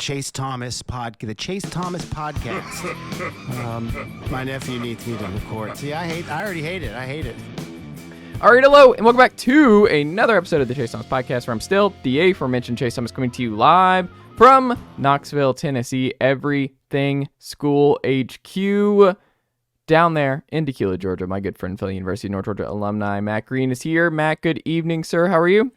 Chase Thomas podcast. My nephew needs me to record. See, I already hate it. I hate it. All right, hello, and welcome back to another episode of the Chase Thomas podcast, where I'm still the aforementioned Chase Thomas, coming to you live from Knoxville, Tennessee. Everything School HQ down there in Tequila, Georgia. My good friend, Philly University of North Georgia alumni, Matt Green, is here. Matt, good evening, sir. How are you?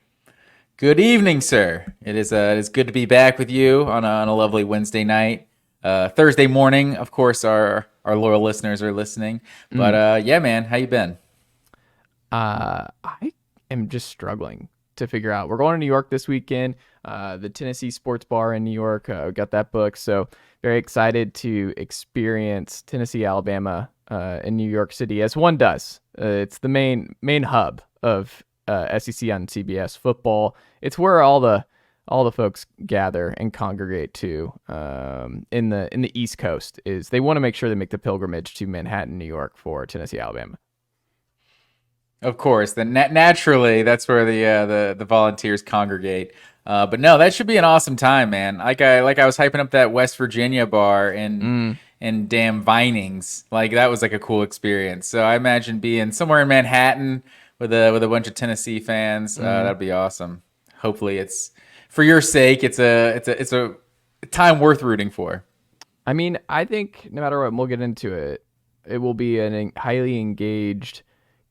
Good evening, sir. It is good to be back with you on a lovely Wednesday night. Thursday morning, of course, our loyal listeners are listening. But yeah, man, how you been? I am just struggling to figure out. We're going to New York this weekend. The Tennessee Sports Bar in New York. We got that booked, so very excited to experience Tennessee, Alabama in New York City, as one does. It's the main hub of SEC on CBS football. It's where all the folks gather and congregate to in the East Coast. Is they want to make sure they make the pilgrimage to Manhattan, New York for Tennessee, Alabama. Of course, then naturally that's where the volunteers congregate. But no, that should be an awesome time, man. Like I was hyping up that West Virginia bar in damn Vinings. Like that was like a cool experience. So I imagine being somewhere in Manhattan with a bunch of Tennessee fans. That'd be awesome. Hopefully, it's for your sake. It's a time worth rooting for. I mean, I think no matter what, and we'll get into it. It will be a highly engaged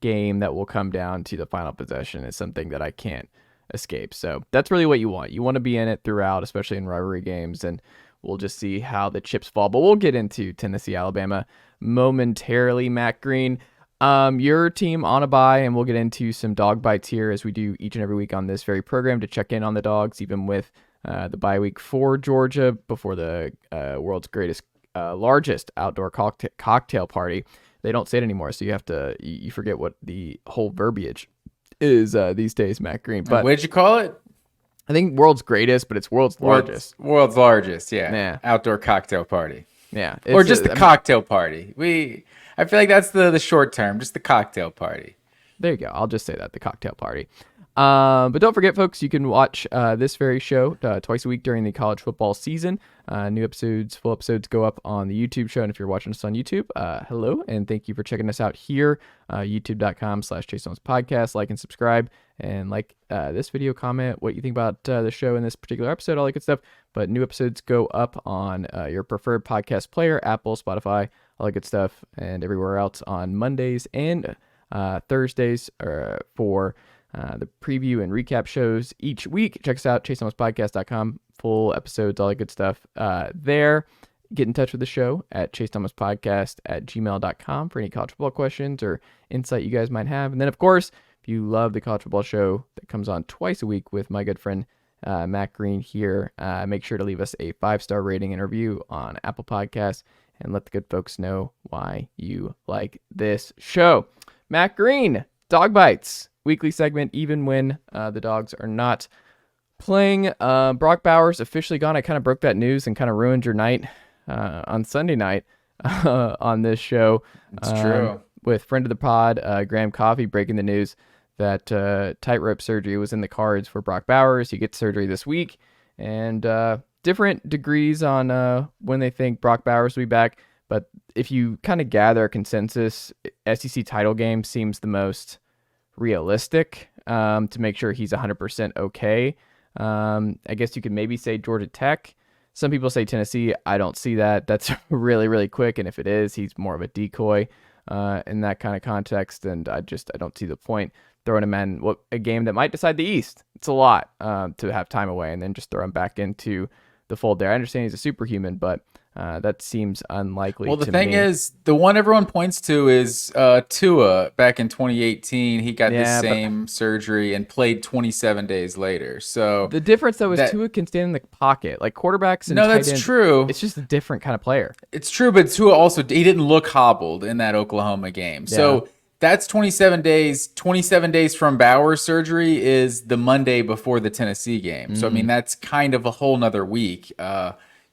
game that will come down to the final possession. Is something that I can't escape. So that's really what you want. You want to be in it throughout, especially in rivalry games, and we'll just see how the chips fall. But we'll get into Tennessee, Alabama momentarily. Matt Green, your team on a bye, and we'll get into some dog bites here as we do each and every week on this very program to check in on the dogs, even with the bye week for Georgia before the world's largest outdoor cocktail party. They don't say it anymore, so you forget what the whole verbiage is these days, Matt Green. But what'd you call it? I think world's greatest, but it's world's largest. World's largest, yeah. Outdoor cocktail party. Yeah. Or just the cocktail party. I feel like that's the short term, just the cocktail party. There you go. I'll just say that, the cocktail party. But don't forget, folks, you can watch this very show twice a week during the college football season. New episodes, full episodes go up on the YouTube show. And if you're watching us on YouTube, hello, and thank you for checking us out here. YouTube.com/Chase Thomas Podcast. Like and subscribe, and like this video, comment what you think about the show in this particular episode, all that good stuff. But new episodes go up on your preferred podcast player, Apple, Spotify, all that good stuff, and everywhere else on Mondays and Thursdays for the preview and recap shows each week. Check us out, ChaseThomasPodcast.com. Full episodes, all that good stuff there. Get in touch with the show at ChaseThomasPodcast@gmail.com for any college football questions or insight you guys might have. And then, of course, if you love the college football show that comes on twice a week with my good friend Matt Green here, make sure to leave us a 5-star rating and review on Apple Podcasts and let the good folks know why you like this show. Matt Green, Dog Bites. Weekly segment, even when the dogs are not playing. Brock Bowers officially gone. I kind of broke that news and kind of ruined your night on Sunday night on this show. It's true. With friend of the pod, Graham Coffey, breaking the news that tightrope surgery was in the cards for Brock Bowers. He gets surgery this week, and different degrees on when they think Brock Bowers will be back. But if you kind of gather a consensus, SEC title game seems the most realistic to make sure he's 100% okay. I guess you could maybe say Georgia Tech. Some people say Tennessee. I don't see that. That's really, really quick. And if it is, he's more of a decoy in that kind of context. And I don't see the point throwing him in a game that might decide the East. It's a lot to have time away and then just throw him back into the fold there. I understand he's a superhuman, but that seems unlikely. Well, the thing is, the one everyone points to is Tua. Back in 2018, he got the same surgery and played 27 days later. So the difference, though, is Tua can stand in the pocket. Like quarterbacks and tight ends, that's true. It's just a different kind of player. It's true, but Tua also, he didn't look hobbled in that Oklahoma game. Yeah. So that's 27 days. 27 days from Bowers' surgery is the Monday before the Tennessee game. So, I mean, that's kind of a whole nother week.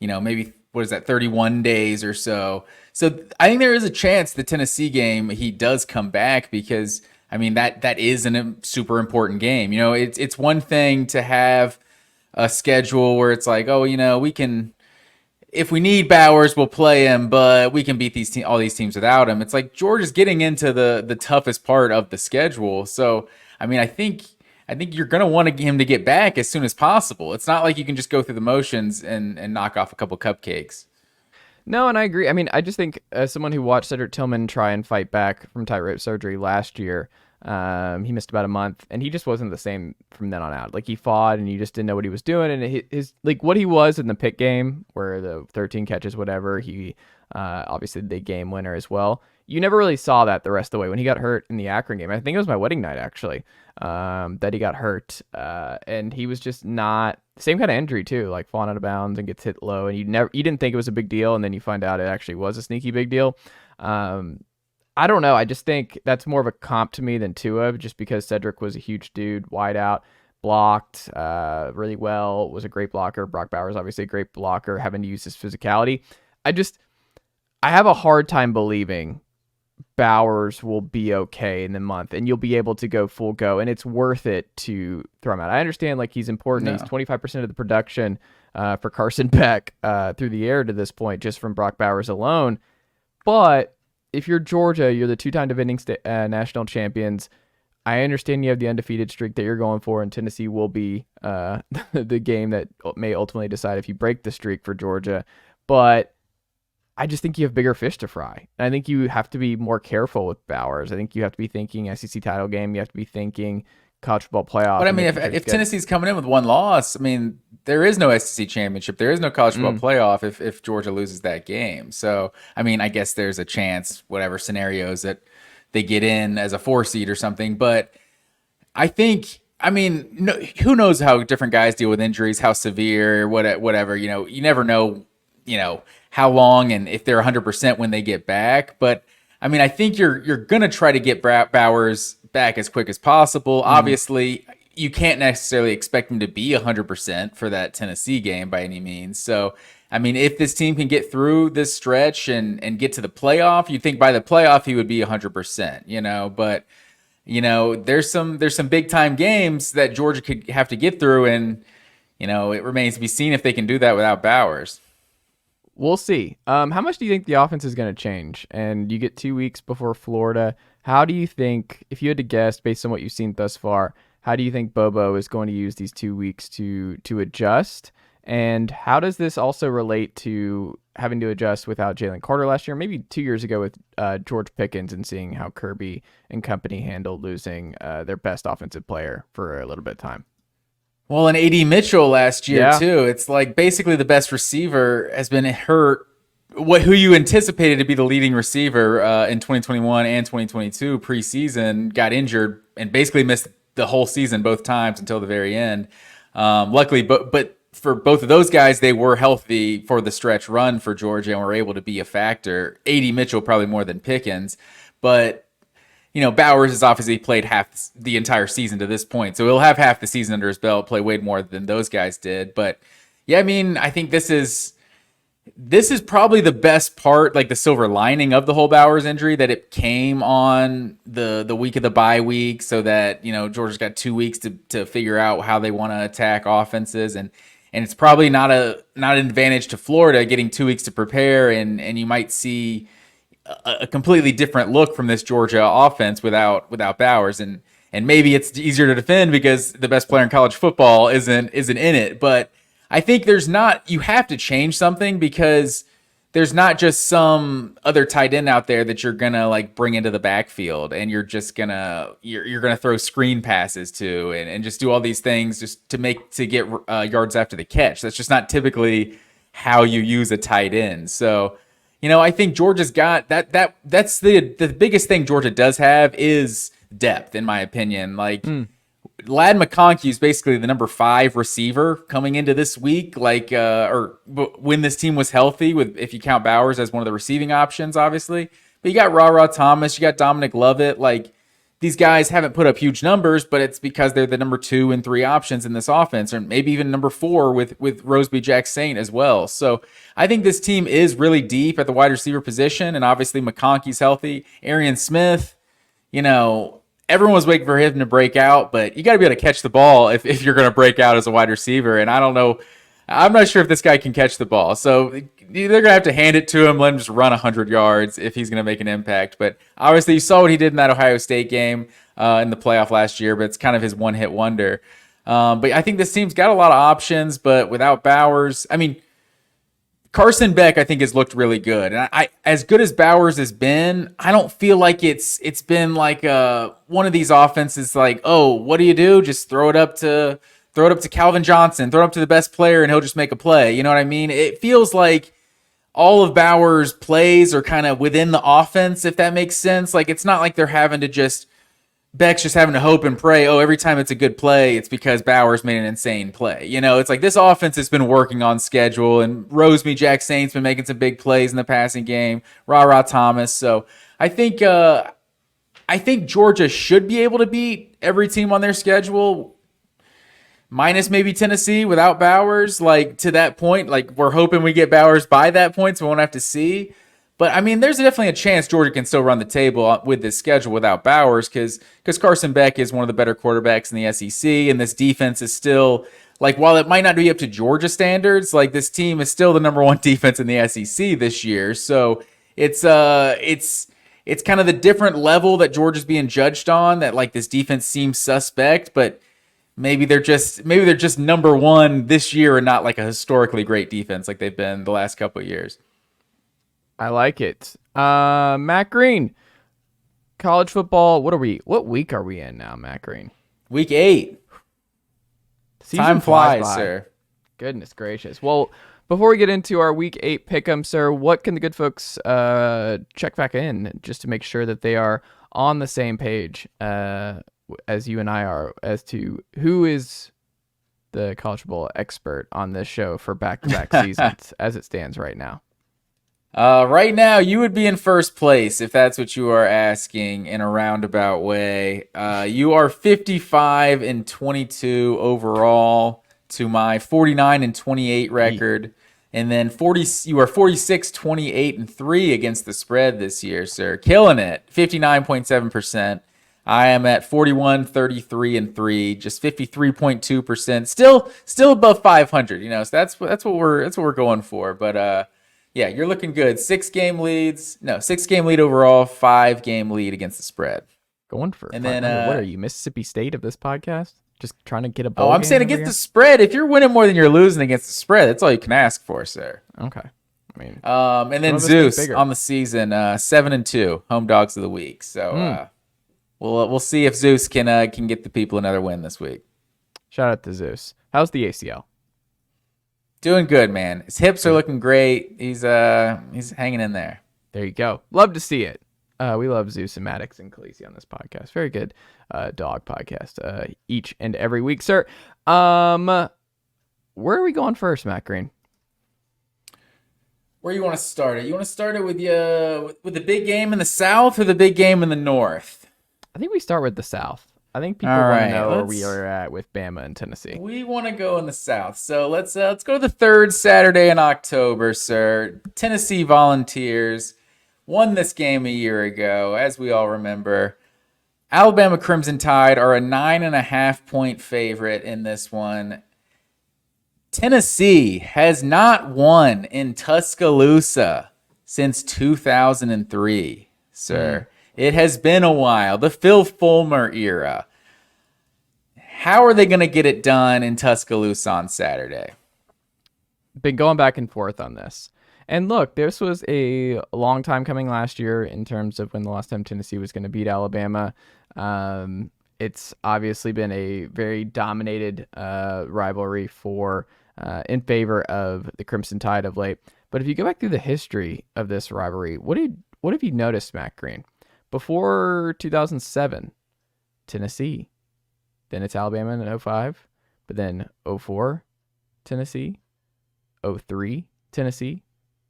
Maybe, what is that, 31 days or so. So I think there is a chance the Tennessee game, he does come back because, I mean, that is a super important game. It's one thing to have a schedule where it's like, we can if we need Bowers, we'll play him, but we can beat all these teams without him. It's like Georgia's getting into the toughest part of the schedule. So, I mean, I think you're going to want him to get back as soon as possible. It's not like you can just go through the motions and knock off a couple cupcakes. No, and I agree. I mean, I just think as someone who watched Cedric Tillman try and fight back from tightrope surgery last year, he missed about a month, and he just wasn't the same from then on out. Like, he fought, and you just didn't know what he was doing, and his like what he was in the Pitt game, where the 13 catches, whatever, he obviously the game winner as well. You never really saw that the rest of the way when he got hurt in the Akron game. I think it was my wedding night, actually, that he got hurt, and he was just not same kind of injury too, like falling out of bounds and gets hit low, and you didn't think it was a big deal, and then you find out it actually was a sneaky big deal. I don't know. I just think that's more of a comp to me than Tua, just because Cedric was a huge dude, wide out, blocked really well, was a great blocker. Brock Bowers, obviously a great blocker, having to use his physicality. I have a hard time believing Bowers will be okay in the month and you'll be able to go full go, and it's worth it to throw him out. I understand like he's important. No. He's 25% of the production for Carson Beck through the air to this point, just from Brock Bowers alone. But if you're Georgia, you're the two-time defending national champions. I understand you have the undefeated streak that you're going for, and Tennessee will be the game that may ultimately decide if you break the streak for Georgia. But I just think you have bigger fish to fry. And I think you have to be more careful with Bowers. I think you have to be thinking SEC title game. You have to be thinking college football playoff. But I mean, if Tennessee's coming in with one loss, I mean, there is no SEC championship. There is no college football playoff if Georgia loses that game. So, I mean, I guess there's a chance, whatever scenarios, that they get in as a 4 seed or something. But I think, I mean, who knows how different guys deal with injuries, how severe, whatever. You never know, how long and if they're 100% when they get back. But, I mean, I think you're going to try to get Bowers back as quick as possible. Obviously, you can't necessarily expect him to be 100% for that Tennessee game by any means. So, I mean, if this team can get through this stretch and get to the playoff, you'd think by the playoff he would be 100%, but there's some big time games that Georgia could have to get through, and it remains to be seen if they can do that without Bowers. We'll see. How much do you think the offense is going to change? And you get 2 weeks before Florida. How do you think, if you had to guess based on what you've seen thus far, how do you think Bobo is going to use these 2 weeks to adjust? And how does this also relate to having to adjust without Jalen Carter last year, maybe 2 years ago with George Pickens, and seeing how Kirby and company handled losing their best offensive player for a little bit of time? Well, and A.D. Mitchell last year, too. It's like basically the best receiver has been hurt. Who you anticipated to be the leading receiver in 2021 and 2022 preseason got injured and basically missed the whole season both times until the very end. Luckily, but for both of those guys, they were healthy for the stretch run for Georgia and were able to be a factor. A.D. Mitchell probably more than Pickens, but Bowers has obviously played half the entire season to this point, so he'll have half the season under his belt, play way more than those guys did. But yeah, I mean, I think this is probably the best part, like the silver lining of the whole Bowers injury, that it came on the week of the bye week, so that Georgia's got 2 weeks to figure out how they want to attack offenses, and it's probably not an advantage to Florida getting 2 weeks to prepare, and you might see a completely different look from this Georgia offense without Bowers, and maybe it's easier to defend because the best player in college football isn't in it. But I think you have to change something, because there's not just some other tight end out there that you're gonna like bring into the backfield and you're just gonna throw screen passes to and just do all these things just to get yards after the catch. That's just not typically how you use a tight end. So I think Georgia's got that's the biggest thing Georgia does have is depth, in my opinion. Like Ladd McConkey is basically the number 5 receiver coming into this week, when this team was healthy, if you count Bowers as one of the receiving options, obviously. But you got Ra Thomas, you got Dominic Lovett. Like, these guys haven't put up huge numbers, but it's because they're the number 2 and 3 options in this offense, or maybe even number 4 with Roseby Jack-Saint as well. So I think this team is really deep at the wide receiver position, and obviously McConkey's healthy. Arian Smith, everyone was waiting for him to break out, but you got to be able to catch the ball if you're going to break out as a wide receiver. And I don't know, I'm not sure if this guy can catch the ball. So they're going to have to hand it to him, let him just run 100 yards if he's going to make an impact. But obviously, you saw what he did in that Ohio State game in the playoff last year, but it's kind of his one-hit wonder. But I think this team's got a lot of options, but without Bowers, I mean, Carson Beck, I think, has looked really good. And I as good as Bowers has been, I don't feel like it's been like one of these offenses like, oh, what do? Just throw it up to Calvin Johnson, throw it up to the best player, and he'll just make a play. You know what I mean? It feels like all of Bowers' plays are kind of within the offense, if that makes sense. Like, it's not like they're having to Beck's just having to hope and pray, oh, every time it's a good play, it's because Bowers made an insane play. You know, it's like this offense has been working on schedule, and Rosemy Jack Saint's been making some big plays in the passing game, Ra Thomas. So I think Georgia should be able to beat every team on their schedule, minus maybe Tennessee without Bowers. Like, to that point, like, we're hoping we get Bowers by that point, so we won't have to see. But, I mean, there's definitely a chance Georgia can still run the table with this schedule without Bowers because Carson Beck is one of the better quarterbacks in the SEC, and this defense is still, like, while it might not be up to Georgia standards, like, this team is still the number one defense in the SEC this year. So it's kind of the different level that Georgia's being judged on, that, like, this defense seems suspect, but maybe they're just number one this year and not, like, a historically great defense like they've been the last couple of years. I like it. Matt Green, college football. What week are we in now, Matt Green? Week 8. Time flies, sir. Goodness gracious. Well, before we get into our week 8 pick'em, sir, what can the good folks check back in just to make sure that they are on the same page as you and I are as to who is the college football expert on this show for back-to-back seasons as it stands right now? Right now, you would be in first place if that's what you are asking in a roundabout way. You are 55-22 overall to my 49-28 record. And then you are 46-28-3 against the spread this year, sir. Killing it. 59.7%. I am at 41-33-3, just 53.2%. Still above 500, you know. So that's what we're going for. But yeah, you're looking good. 6 game lead overall, 5 game lead against the spread. Going for it. And then what are you, Mississippi State of this podcast? Just trying to get a bowl. Oh, I'm saying against the spread. If you're winning more than you're losing against the spread, that's all you can ask for, sir. Okay. I mean, and then Zeus on the season, 7-2, home dogs of the week. So we'll see if Zeus can get the people another win this week. Shout out to Zeus. How's the ACL? Doing good, man. His hips are looking great. He's hanging in there. There you go. Love to see it. We love Zeus and Maddox and Khaleesi on this podcast. Very good dog podcast each and every week, sir. Where are we going first, Matt Green? Where you want to start it? You want to start it with the big game in the South or the big game in the North? I think we start with the South. I think people want to know where we are at with Bama and Tennessee. We want to go in the South. So let's go to the third Saturday in October, sir. Tennessee Volunteers won this game a year ago, as we all remember. Alabama Crimson Tide are a 9.5-point favorite in this one. Tennessee has not won in Tuscaloosa since 2003, sir. It has been a while. The Phil Fulmer era. How are they going to get it done in Tuscaloosa on Saturday? Been going back and forth on this. And look, this was a long time coming last year in terms of when the last time Tennessee was going to beat Alabama. It's obviously been a very dominated rivalry in favor of the Crimson Tide of late. But if you go back through the history of this rivalry, what have you noticed, Matt Green? Before 2007, Tennessee. Then it's Alabama in 2005. But then 2004, Tennessee. 2003, Tennessee.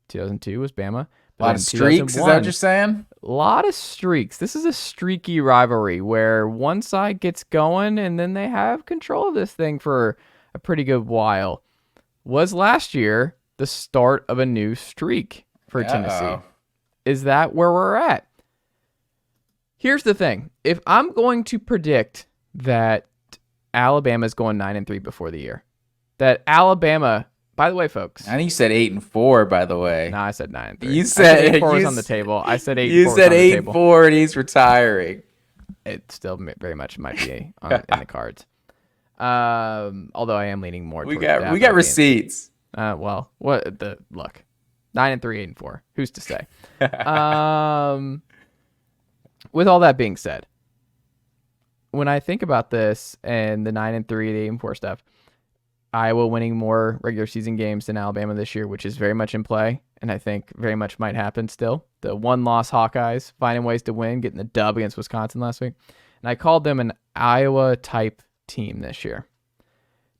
2002 was Bama. A lot of streaks, is that what you're saying? A lot of streaks. This is a streaky rivalry where one side gets going and then they have control of this thing for a pretty good while. Was last year the start of a new streak for Tennessee? Is that where we're at? Here's the thing. If I'm going to predict that Alabama's going 9-3 before the year, that Alabama By the way, folks. I think you said 8-4. By the way, No, I said 9-3. You said 8-4 was on the table. I said 8-4. You said 8-4, and he's retiring. It still very much might be in the cards. Although I am leaning more. We got receipts. Well, look, 9-3, 8-4. Who's to say? With all that being said, when I think about this and the 9-3, the 8-4 stuff, Iowa winning more regular season games than Alabama this year, which is very much in play, and I think very much might happen still. The one-loss Hawkeyes finding ways to win, getting the dub against Wisconsin last week, and I called them an Iowa-type team this year.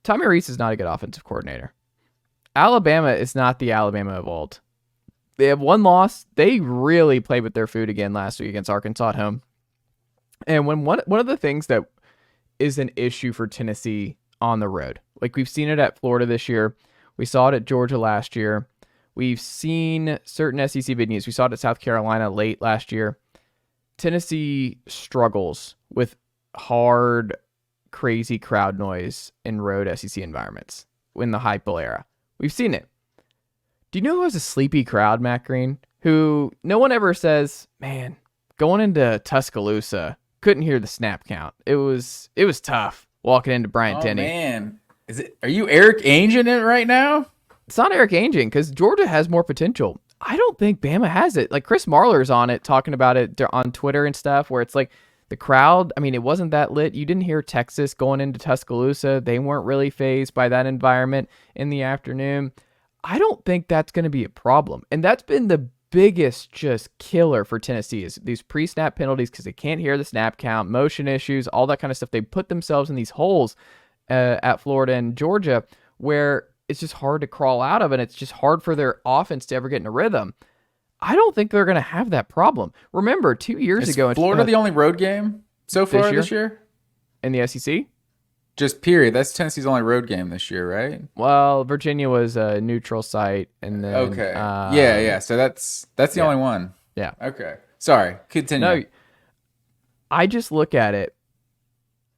Tommy Rees is not a good offensive coordinator. Alabama is not the Alabama of old. They have one loss. They really played with their food again last week against Arkansas at home. And when one of the things that is an issue for Tennessee on the road, like we've seen it at Florida this year, we saw it at Georgia last year, we've seen certain SEC venues, we saw it at South Carolina late last year. Tennessee struggles with hard, crazy crowd noise in road SEC environments in the Hype Bowl era. We've seen it. Do you know who has a sleepy crowd, Matt Green? Who no one ever says, man, going into Tuscaloosa, couldn't hear the snap count. It was tough walking into Bryant-Denny. Oh, man. Are you Eric Angin it right now? It's not Eric Angin because Georgia has more potential. I don't think Bama has it. Like Chris Marler's on it, talking about it on Twitter and stuff, where it's like the crowd, I mean, it wasn't that lit. You didn't hear Texas going into Tuscaloosa. They weren't really fazed by that environment in the afternoon. I don't think that's going to be a problem. And that's been the biggest just killer for Tennessee is these pre-snap penalties because they can't hear the snap count, motion issues, all that kind of stuff. They put themselves in these holes at Florida and Georgia where it's just hard to crawl out of, and it's just hard for their offense to ever get in a rhythm. I don't think they're going to have that problem. Remember, 2 years ago... Is Florida the only road game so far this year? In the SEC? Just period. That's Tennessee's only road game this year, right? Well, Virginia was a neutral site, and then... Okay. Yeah. So that's the only one. Yeah. Okay. Sorry. Continue. No, I just look at it.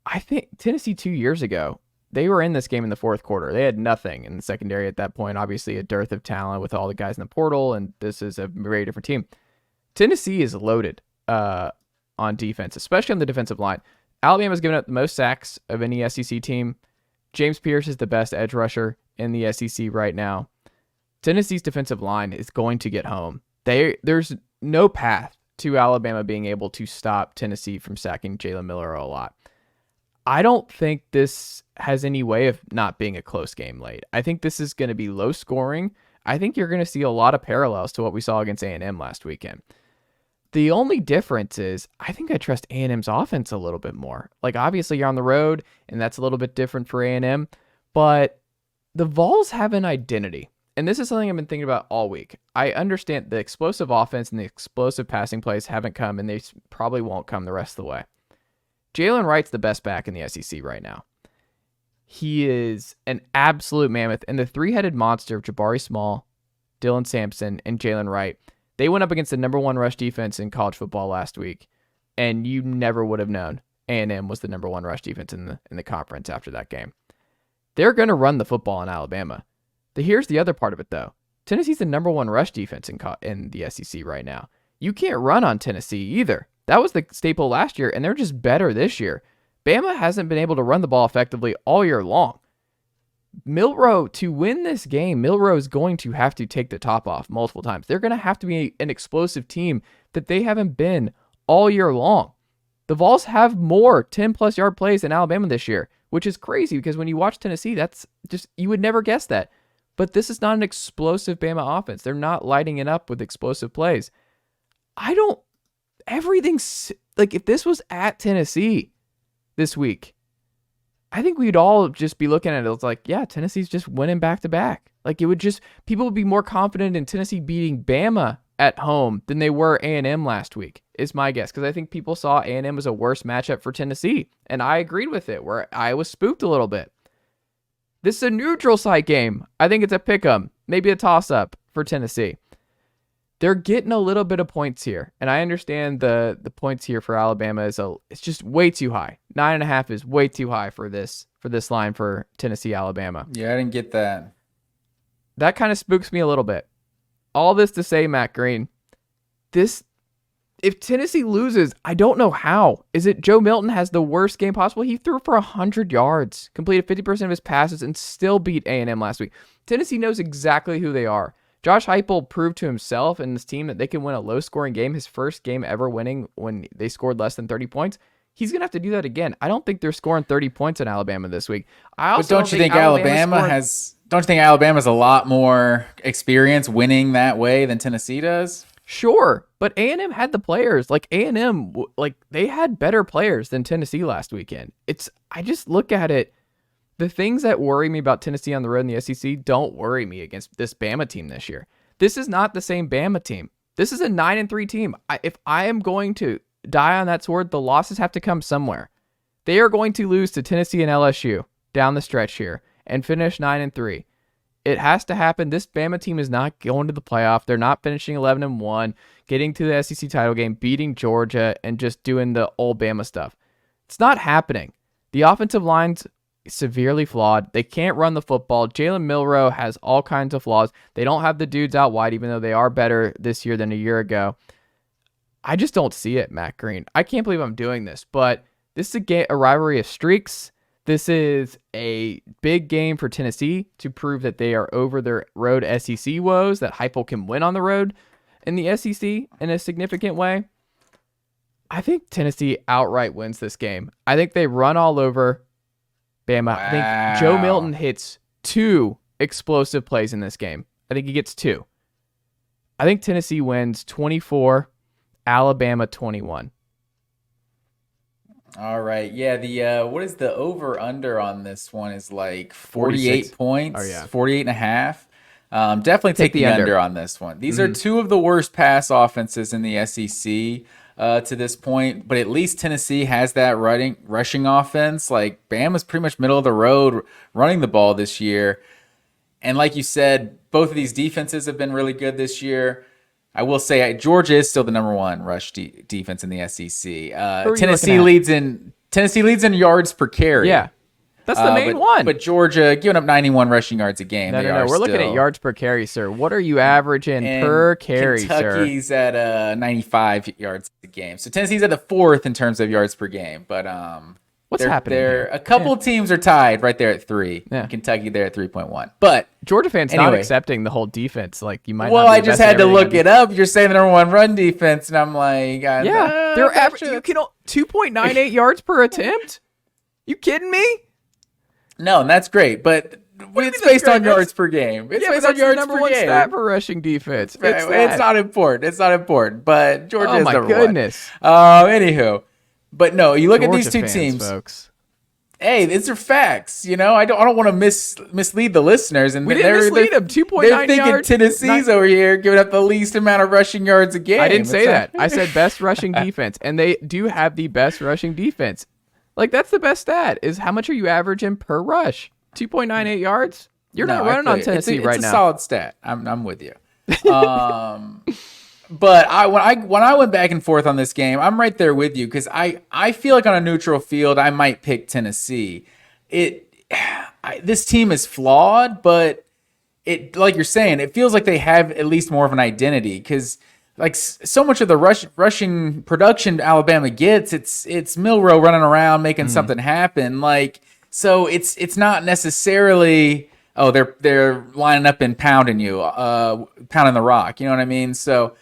I think Tennessee 2 years ago, they were in this game in the fourth quarter. They had nothing in the secondary at that point. Obviously, a dearth of talent with all the guys in the portal, and this is a very different team. Tennessee is loaded on defense, especially on the defensive line. Alabama's given up the most sacks of any SEC team. James Pierce is the best edge rusher in the SEC right now. Tennessee's defensive line is going to get home. There's no path to Alabama being able to stop Tennessee from sacking Jalen Miller a lot. I don't think this has any way of not being a close game late. I think this is going to be low scoring. I think you're going to see a lot of parallels to what we saw against A&M last weekend. The only difference is I think I trust A&M's offense a little bit more. Like, obviously, you're on the road, and that's a little bit different for A&M, but the Vols have an identity, and this is something I've been thinking about all week. I understand the explosive offense and the explosive passing plays haven't come, and they probably won't come the rest of the way. Jalen Wright's the best back in the SEC right now. He is an absolute mammoth, and the three-headed monster of Jabari Small, Dylan Sampson, and Jalen Wright, they went up against the number one rush defense in college football last week, and you never would have known A&M was the number one rush defense in the conference after that game. They're going to run the football in Alabama. Here's the other part of it, though. Tennessee's the number one rush defense in the SEC right now. You can't run on Tennessee either. That was the staple last year, and they're just better this year. Bama hasn't been able to run the ball effectively all year long. Milroe, to win this game, Milroe is going to have to take the top off multiple times. They're going to have to be an explosive team that they haven't been all year long. The Vols have more 10-plus yard plays than Alabama this year, which is crazy because when you watch Tennessee, that's just, you would never guess that. But this is not an explosive Bama offense. They're not lighting it up with explosive plays. Everything's, like, if this was at Tennessee this week, I think we'd all just be looking at it. It's like, yeah, Tennessee's just winning back to back. Like, people would be more confident in Tennessee beating Bama at home than they were A&M last week, is my guess. Because I think people saw A&M as a worse matchup for Tennessee. And I agreed with it, where I was spooked a little bit. This is a neutral site game. I think it's a pick-em, maybe a toss-up for Tennessee. They're getting a little bit of points here, and I understand the points here for Alabama it's just way too high. 9.5 is way too high for this line for Tennessee, Alabama. Yeah, I didn't get that. that kind of spooks me a little bit. All this to say, Matt Green, if Tennessee loses, I don't know how. Is it Joe Milton has the worst game possible? He threw for 100 yards, completed 50% of his passes, and still beat A&M last week. Tennessee knows exactly who they are. Josh Heupel proved to himself and this team that they can win a low-scoring game, his first game ever winning when they scored less than 30 points. He's going to have to do that again. I don't think they're scoring 30 points in Alabama this week. But don't you think Alabama has a lot more experience winning that way than Tennessee does? Sure, but A&M had the players. Like A&M, they had better players than Tennessee last weekend. I just look at it. The things that worry me about Tennessee on the road in the SEC don't worry me against this Bama team this year. This is not the same Bama team. This is a 9-3 team. If I am going to die on that sword, the losses have to come somewhere. They are going to lose to Tennessee and LSU down the stretch here and finish 9-3. It has to happen. This Bama team is not going to the playoff. They're not finishing 11-1, getting to the SEC title game, beating Georgia, and just doing the old Bama stuff. It's not happening. The offensive line's severely flawed. They can't run the football. Jalen Milroe has all kinds of flaws. They don't have the dudes out wide, even though they are better this year than a year ago. I just don't see it, Matt Green. I can't believe I'm doing this, but this is a rivalry of streaks. This is a big game for Tennessee to prove that they are over their road SEC woes, that Heupel can win on the road in the SEC in a significant way. I think Tennessee outright wins this game. I think they run all over Bama. Wow. I think Joe Milton hits 2 explosive plays in this game. I think he gets 2. I think Tennessee wins 24, Alabama 21. All right. Yeah, the what is the over-under on this one is like 48 points, 48 and a half. Definitely take the under on this one. These are 2 of the worst pass offenses in the SEC to this point, but at least Tennessee has that rushing offense. Like Bama's pretty much middle of the road running the ball this year. And like you said, both of these defenses have been really good this year. I will say Georgia is still the number 1 rush defense in the SEC. Tennessee leads in yards per carry. Yeah, that's the main one. But Georgia giving up 91 rushing yards a game. No. We're looking at yards per carry, sir. What are you averaging per carry, Kentucky's sir? at 95 yards a game. So Tennessee's at the 4th in terms of yards per game. But what's happening here? A couple teams are tied right there at 3. Yeah. Kentucky there at 3.1. But Georgia fans not accepting the whole defense. Like you might. Well, I just had to look it up. You're saying the number 1 run defense, and I'm like, they're average. You can 2.98 yards per attempt. You kidding me? No, and that's great, but it's based on yards per game. It's based on yards number per 1 game. stat for rushing defense. It's not important. It's not important. But Georgia is number 1. Oh my goodness. Anywho, but no, you look at these 2 teams, folks. Hey, these are facts. You know, I don't want to mislead the listeners. And we didn't mislead them. 2.9 they're thinking yards. Tennessee's over here giving up the least amount of rushing yards a game. I didn't say that. I said best rushing defense, and they do have the best rushing defense. Like that's the best stat. Is how much are you averaging per rush? 2.98 yards. You're not running on Tennessee right now. It's a solid stat. I'm with you. But when I went back and forth on this game, I'm right there with you because I feel like on a neutral field I might pick Tennessee. This team is flawed, but like you're saying, it feels like they have at least more of an identity because like so much of the rushing production Alabama gets, it's Milroe running around making something happen. Like so, it's not necessarily they're lining up and pounding the rock. You know what I mean? So.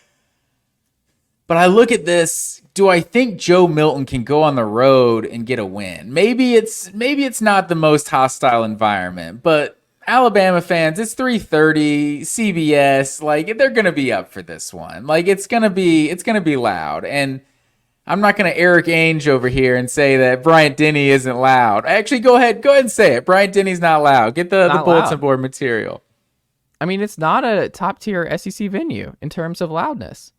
But I look at this, do I think Joe Milton can go on the road and get a win? Maybe it's not the most hostile environment, but Alabama fans, it's 3:30, CBS, like they're going to be up for this one. Like it's going to be loud. And I'm not going to Eric Ainge over here and say that Bryant Denny isn't loud. Actually, go ahead and say it. Bryant Denny's not loud. Get the bulletin board material. I mean, it's not a top-tier SEC venue in terms of loudness.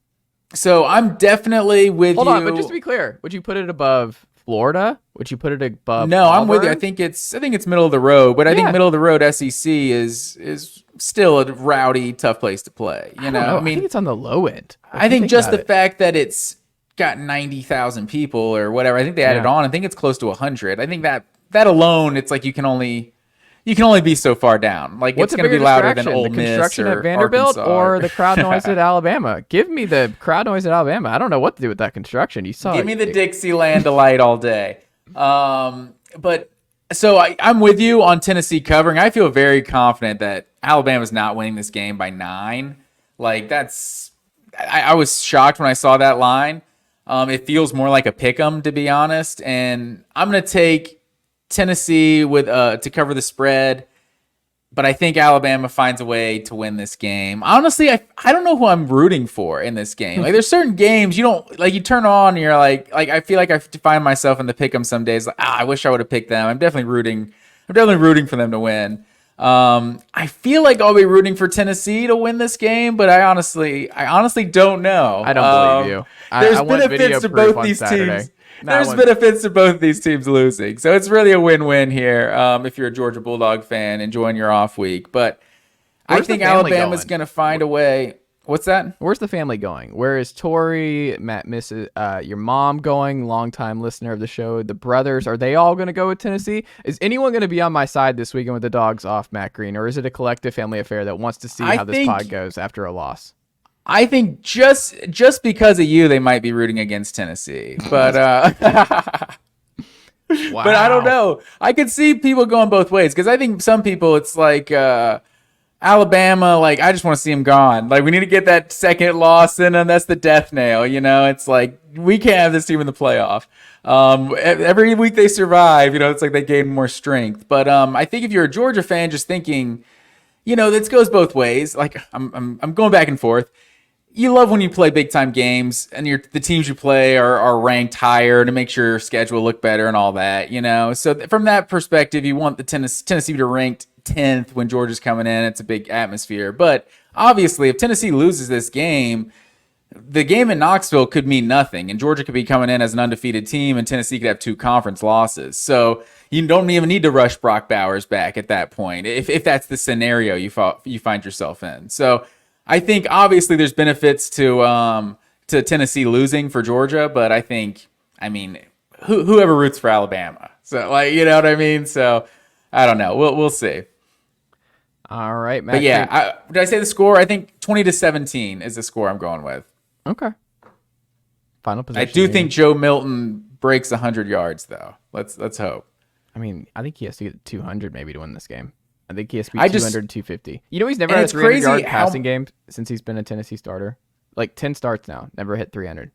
So I'm definitely with you. Hold on, but just to be clear, would you put it above Florida? Would you put it above No, Auburn? I'm with you. I think it's middle of the road, but I think middle of the road SEC is still a rowdy, tough place to play. You know? I think it's on the low end. I think just the fact that it's got 90,000 people or whatever. I think they added on. I think it's close to 100. I think that alone, it's like you can you can only be so far down. Like, What's it's going to be louder than Ole the Miss construction or at Vanderbilt Arkansas. or the crowd noise at Alabama? Give me the crowd noise at Alabama. I don't know what to do with that construction. You saw Give me the Dixieland delight all day. But so I'm with you on Tennessee covering. I feel very confident that Alabama's not winning this game by 9. Like, I was shocked when I saw that line. It feels more like a pick'em, to be honest. And I'm going to take Tennessee with to cover the spread. But I think Alabama finds a way to win this game. Honestly, I don't know who I'm rooting for in this game. Like, there's certain games you don't like. You turn on and you're like I feel like I find myself in the pick'em some days. Like, I wish I would have picked them. I'm definitely rooting for them to win. I feel like I'll be rooting for Tennessee to win this game, but I honestly don't know. I don't believe you. There's benefits to both these teams. There's benefits to both these teams losing. So it's really a win-win here if you're a Georgia Bulldog fan enjoying your off week. But I think Alabama's going to find a way. What's that? Where's the family going? Where is Tori, Matt, Mrs., your mom going? Longtime listener of the show. The brothers, are they all going to go with Tennessee? Is anyone going to be on my side this weekend with the dogs off, Matt Green? Or is it a collective family affair that wants to see how this pod goes after a loss? I think just because of you, they might be rooting against Tennessee. But Wow. But I don't know. I could see people going both ways because I think some people, it's like Alabama, like, I just want to see them gone. Like, we need to get that second loss in, and that's the death nail. You know, it's like we can't have this team in the playoff. Every week they survive, it's like they gain more strength. But I think if you're a Georgia fan, just thinking, this goes both ways. Like, I'm going back and forth. You love when you play big time games and the teams you play are ranked higher to make sure your schedule look better and all that, So from that perspective, you want the Tennessee to ranked 10th when Georgia's coming in. It's a big atmosphere. But obviously, if Tennessee loses this game, the game in Knoxville could mean nothing, and Georgia could be coming in as an undefeated team, and Tennessee could have 2 conference losses. So you don't even need to rush Brock Bowers back at that point if that's the scenario you find yourself in. So I think obviously there's benefits to Tennessee losing for Georgia, but whoever roots for Alabama. So, you know what I mean? So I don't know. We'll see. All right, Matt. But yeah, did I say the score? I think 20-17 is the score I'm going with. Okay. Final position. I do think Joe Milton breaks 100 yards though. Let's hope. I think he has to get 200 maybe to win this game. I think he has to be 200, 250. He's never had a 300-yard passing game since he's been a Tennessee starter. Like 10 starts now, never hit 300.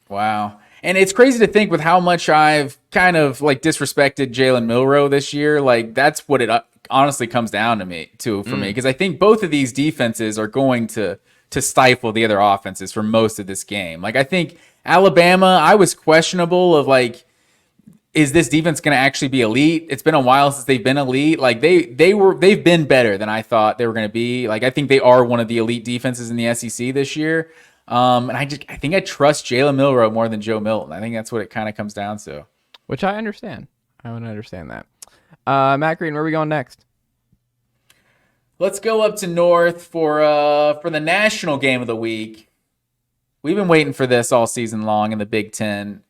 Wow. And it's crazy to think with how much I've kind of disrespected Jalen Milroe this year. Like, that's what it honestly comes down for me. Because I think both of these defenses are going to stifle the other offenses for most of this game. Like, I think Alabama, I was questionable of is this defense going to actually be elite? It's been a while since they've been elite. Like, they've been better than I thought they were going to be. Like, I think they are one of the elite defenses in the SEC this year. And I think I trust Jalen Milroe more than Joe Milton. I think that's what it kind of comes down to. Which I understand. I would understand that. Matt Green, where are we going next? Let's go up to North for the national game of the week. We've been waiting for this all season long in the Big Ten.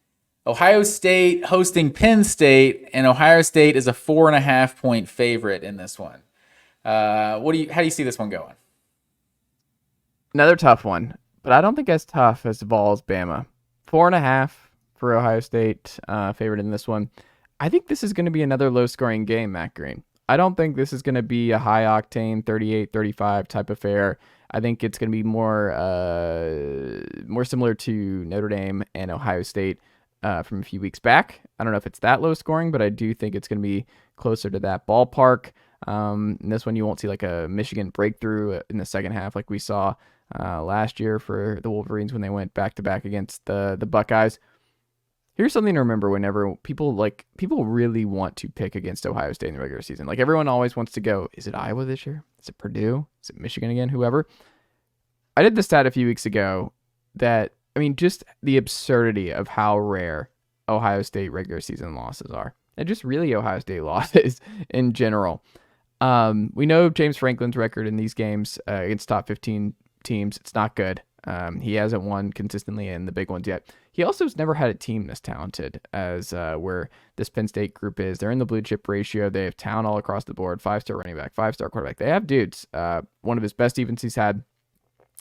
Ohio State hosting Penn State, and Ohio State is a 4.5-point favorite in this one. How do you see this one going? Another tough one, but I don't think as tough as the Vols Bama. 4.5 for Ohio State favorite in this one. I think this is going to be another low-scoring game, Matt Green. I don't think this is going to be a high-octane 38-35 type affair. I think it's going to be more similar to Notre Dame and Ohio State from a few weeks back. I don't know if it's that low scoring, but I do think it's going to be closer to that ballpark. In this one, you won't see like a Michigan breakthrough in the second half like we saw last year for the Wolverines when they went back-to-back against the Buckeyes. Here's something to remember whenever people really want to pick against Ohio State in the regular season. Like, everyone always wants to go, is it Iowa this year? Is it Purdue? Is it Michigan again? Whoever. I did the stat a few weeks ago that, just the absurdity of how rare Ohio State regular season losses are. And just really Ohio State losses in general. We know James Franklin's record in these games against top 15 teams. It's not good. He hasn't won consistently in the big ones yet. He also has never had a team this talented as where this Penn State group is. They're in the blue chip ratio. They have talent all across the board. 5-star running back, 5-star quarterback. They have dudes. One of his best defenses he's had.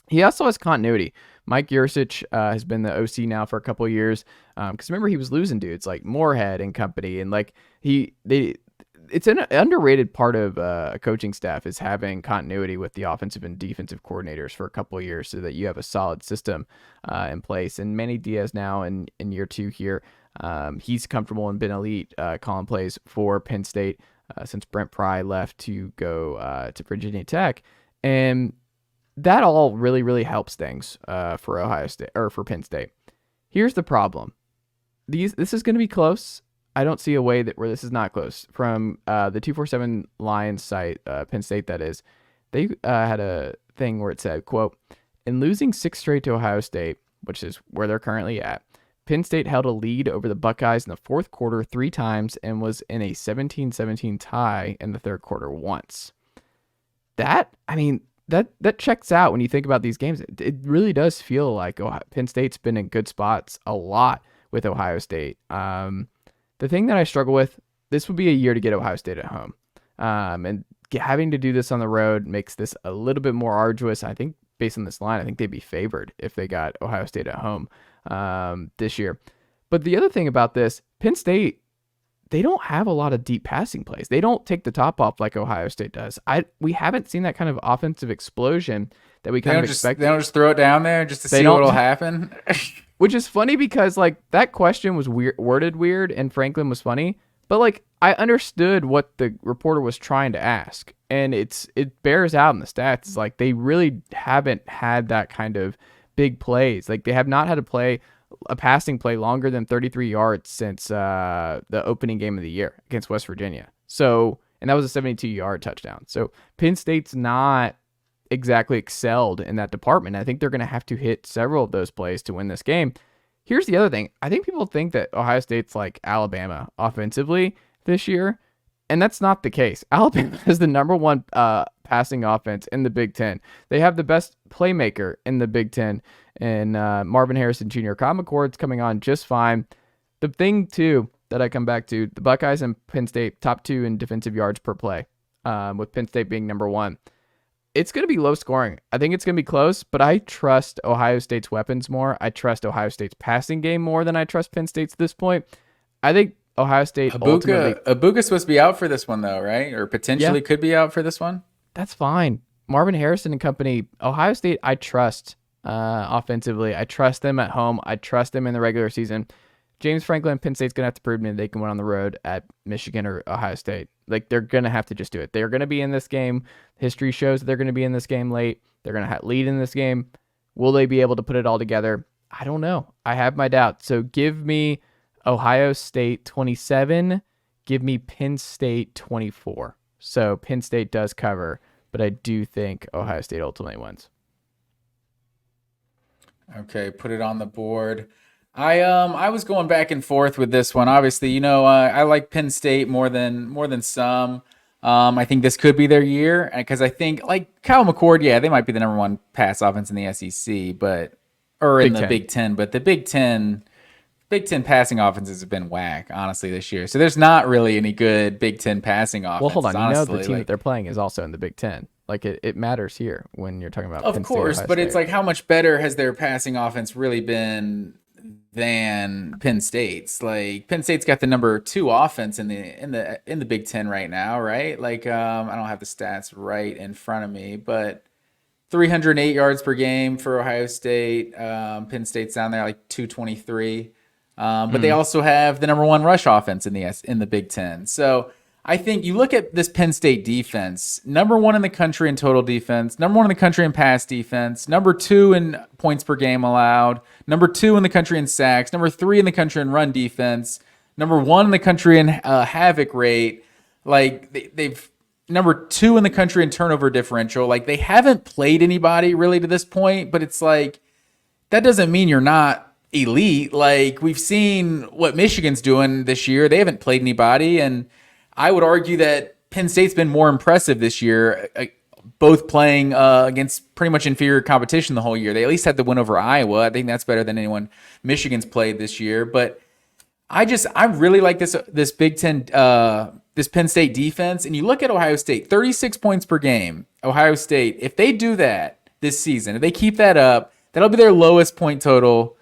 He also has continuity. Mike Yurcich has been the OC now for a couple of years. Because remember, he was losing dudes like Moorhead and company, and like it's an underrated part of a coaching staff is having continuity with the offensive and defensive coordinators for a couple of years so that you have a solid system in place. And Manny Diaz now in year 2 here, he's comfortable and been elite calling plays for Penn State since Brent Pry left to go to Virginia Tech. And that all really, really helps things for Ohio State or for Penn State. Here's the problem. This is going to be close. I don't see a way where this is not close. From the 247 Lions site, Penn State that is, they had a thing where it said, quote, in losing 6 straight to Ohio State, which is where they're currently at, Penn State held a lead over the Buckeyes in the fourth quarter 3 times and was in a 17-17 tie in the third quarter once. That checks out when you think about these games. It really does feel like Penn State's been in good spots a lot with Ohio State. The thing that I struggle with, this would be a year to get Ohio State at home. And having to do this on the road makes this a little bit more arduous. I think based on this line, I think they'd be favored if they got Ohio State at home this year. But the other thing about this, Penn State, they don't have a lot of deep passing plays. They don't take the top off like Ohio State does. We haven't seen that kind of offensive explosion that we kind of expect. They don't just throw it down there just to see what'll happen. Which is funny because like that question was worded weird and Franklin was funny, but like I understood what the reporter was trying to ask, and it bears out in the stats. It's like they really haven't had that kind of big plays. Like they have not had a passing play longer than 33 yards since the opening game of the year against West Virginia. So, and that was a 72-yard touchdown. So Penn State's not exactly excelled in that department. I think they're going to have to hit several of those plays to win this game. Here's the other thing. I think people think that Ohio State's like Alabama offensively this year, and that's not the case. Alabama is the number 1 passing offense in the Big Ten. They have the best playmaker in the Big Ten, and Marvin Harrison Jr. Kyle McCord's coming on just fine. The thing, too, that I come back to, the Buckeyes and Penn State, top 2 in defensive yards per play, with Penn State being number 1. It's going to be low scoring. I think it's going to be close, but I trust Ohio State's weapons more. I trust Ohio State's passing game more than I trust Penn State's at this point. I think Ohio State Ibuka's supposed to be out for this one, though, right? Or potentially could be out for this one. That's fine. Marvin Harrison and company, Ohio State, I trust offensively. I trust them at home. I trust them in the regular season. James Franklin, Penn State's going to have to prove to me they can win on the road at Michigan or Ohio State. Like, they're going to have to just do it. They're going to be in this game. History shows that they're going to be in this game late. They're going to lead in this game. Will they be able to put it all together? I don't know. I have my doubts. So give me Ohio State 27. Give me Penn State 24. So Penn State does cover, but I do think Ohio State ultimately wins. Okay, put it on the board. I was going back and forth with this one. Obviously, I like Penn State more than some. I think this could be their year because I think like Kyle McCord, they might be the number 1 pass offense in the SEC, in the Big Ten. But the Big Ten passing offenses have been whack, honestly, this year. So there's not really any good Big Ten passing offenses. Well, hold on. Honestly. The team that they're playing is also in the Big Ten. Like it matters here when you're talking about of Penn course, State, but it's like how much better has their passing offense really been than Penn State's? Like Penn State's got the number 2 offense in the Big Ten right now, right? Like I don't have the stats right in front of me, but 308 yards per game for Ohio State. Penn State's down there like 223. But they also have the number 1 rush offense in the Big Ten. So I think you look at this Penn State defense, number 1 in the country in total defense, number 1 in the country in pass defense, number 2 in points per game allowed, number 2 in the country in sacks, number 3 in the country in run defense, number 1 in the country in havoc rate. Like they've number 2 in the country in turnover differential. Like they haven't played anybody really to this point, but it's like that doesn't mean you're not elite. Like we've seen what Michigan's doing this year. They haven't played anybody, and I would argue that Penn State's been more impressive this year both playing against pretty much inferior competition the whole year. They at least had the win over Iowa. I think that's better than anyone Michigan's played this year. But I really like this Big Ten, this Penn State defense. And you look at Ohio State, 36 points per game. Ohio State, if they do that this season, if they keep that up, that'll be their lowest point total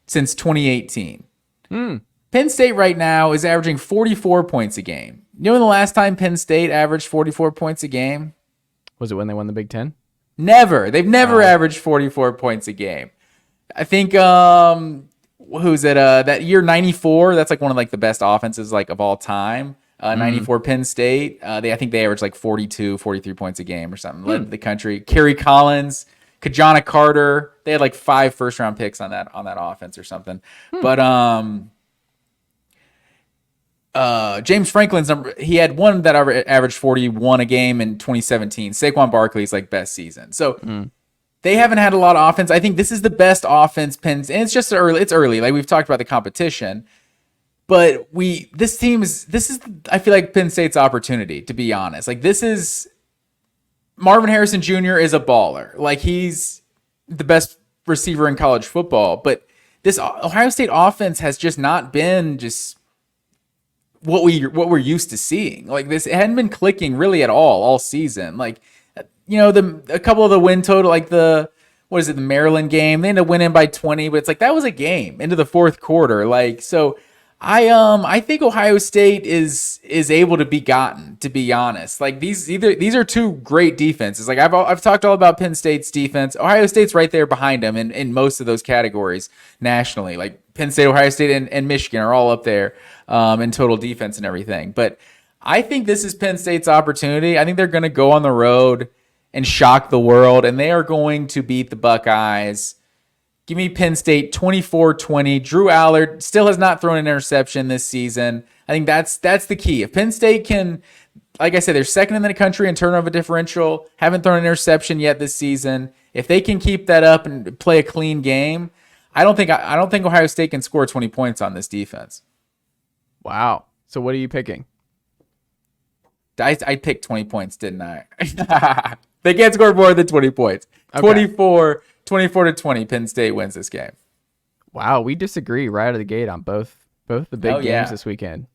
since 2018. Penn State right now is averaging 44 points a game. You know when the last time Penn State averaged 44 points a game? Was it when they won the Big Ten? Never. They've never averaged 44 points a game. I think who's it? That year 94. That's like one of like the best offenses like of all time. 94 Penn State. I think they averaged like 42, 43 points a game or something. Led the country. Kerry Collins, Kajana Carter. They had like 5 first-round picks on that offense or something. But James Franklin's number, he had one that averaged 41 a game in 2017. Saquon Barkley's like best season. So they haven't had a lot of offense. I think this is the best offense and it's just early. It's early. Like we've talked about the competition, but this is I feel like Penn State's opportunity, to be honest. Like this is Marvin Harrison Jr. is a baller. Like he's the best receiver in college football, but this Ohio State offense has just not been just what we're used to seeing. Like this, it hadn't been clicking really at all season. Like, you know, a couple of the win total, like the Maryland game, they ended up winning by 20, but it's like that was a game into the fourth quarter. Like, so I think Ohio State is able to be gotten, to be honest. Like these are two great defenses. Like I've talked all about Penn State's defense. Ohio State's right there behind them in most of those categories nationally. Like Penn State, Ohio State, and Michigan are all up there in total defense and everything. But I think this is Penn State's opportunity. I think they're going to go on the road and shock the world, and they are going to beat the Buckeyes. Give me Penn State 24-20. Drew Allard still has not thrown an interception this season. I think that's the key. If Penn State can, like I said, they're second in the country in turnover differential, haven't thrown an interception yet this season. If they can keep that up and play a clean game, I don't think Ohio State can score 20 points on this defense. Wow. So what are you picking? I picked 20 points, didn't I? They can't score more than 20 points. Okay. 24-20, Penn State wins this game. Wow, we disagree right out of the gate on both the big games this weekend.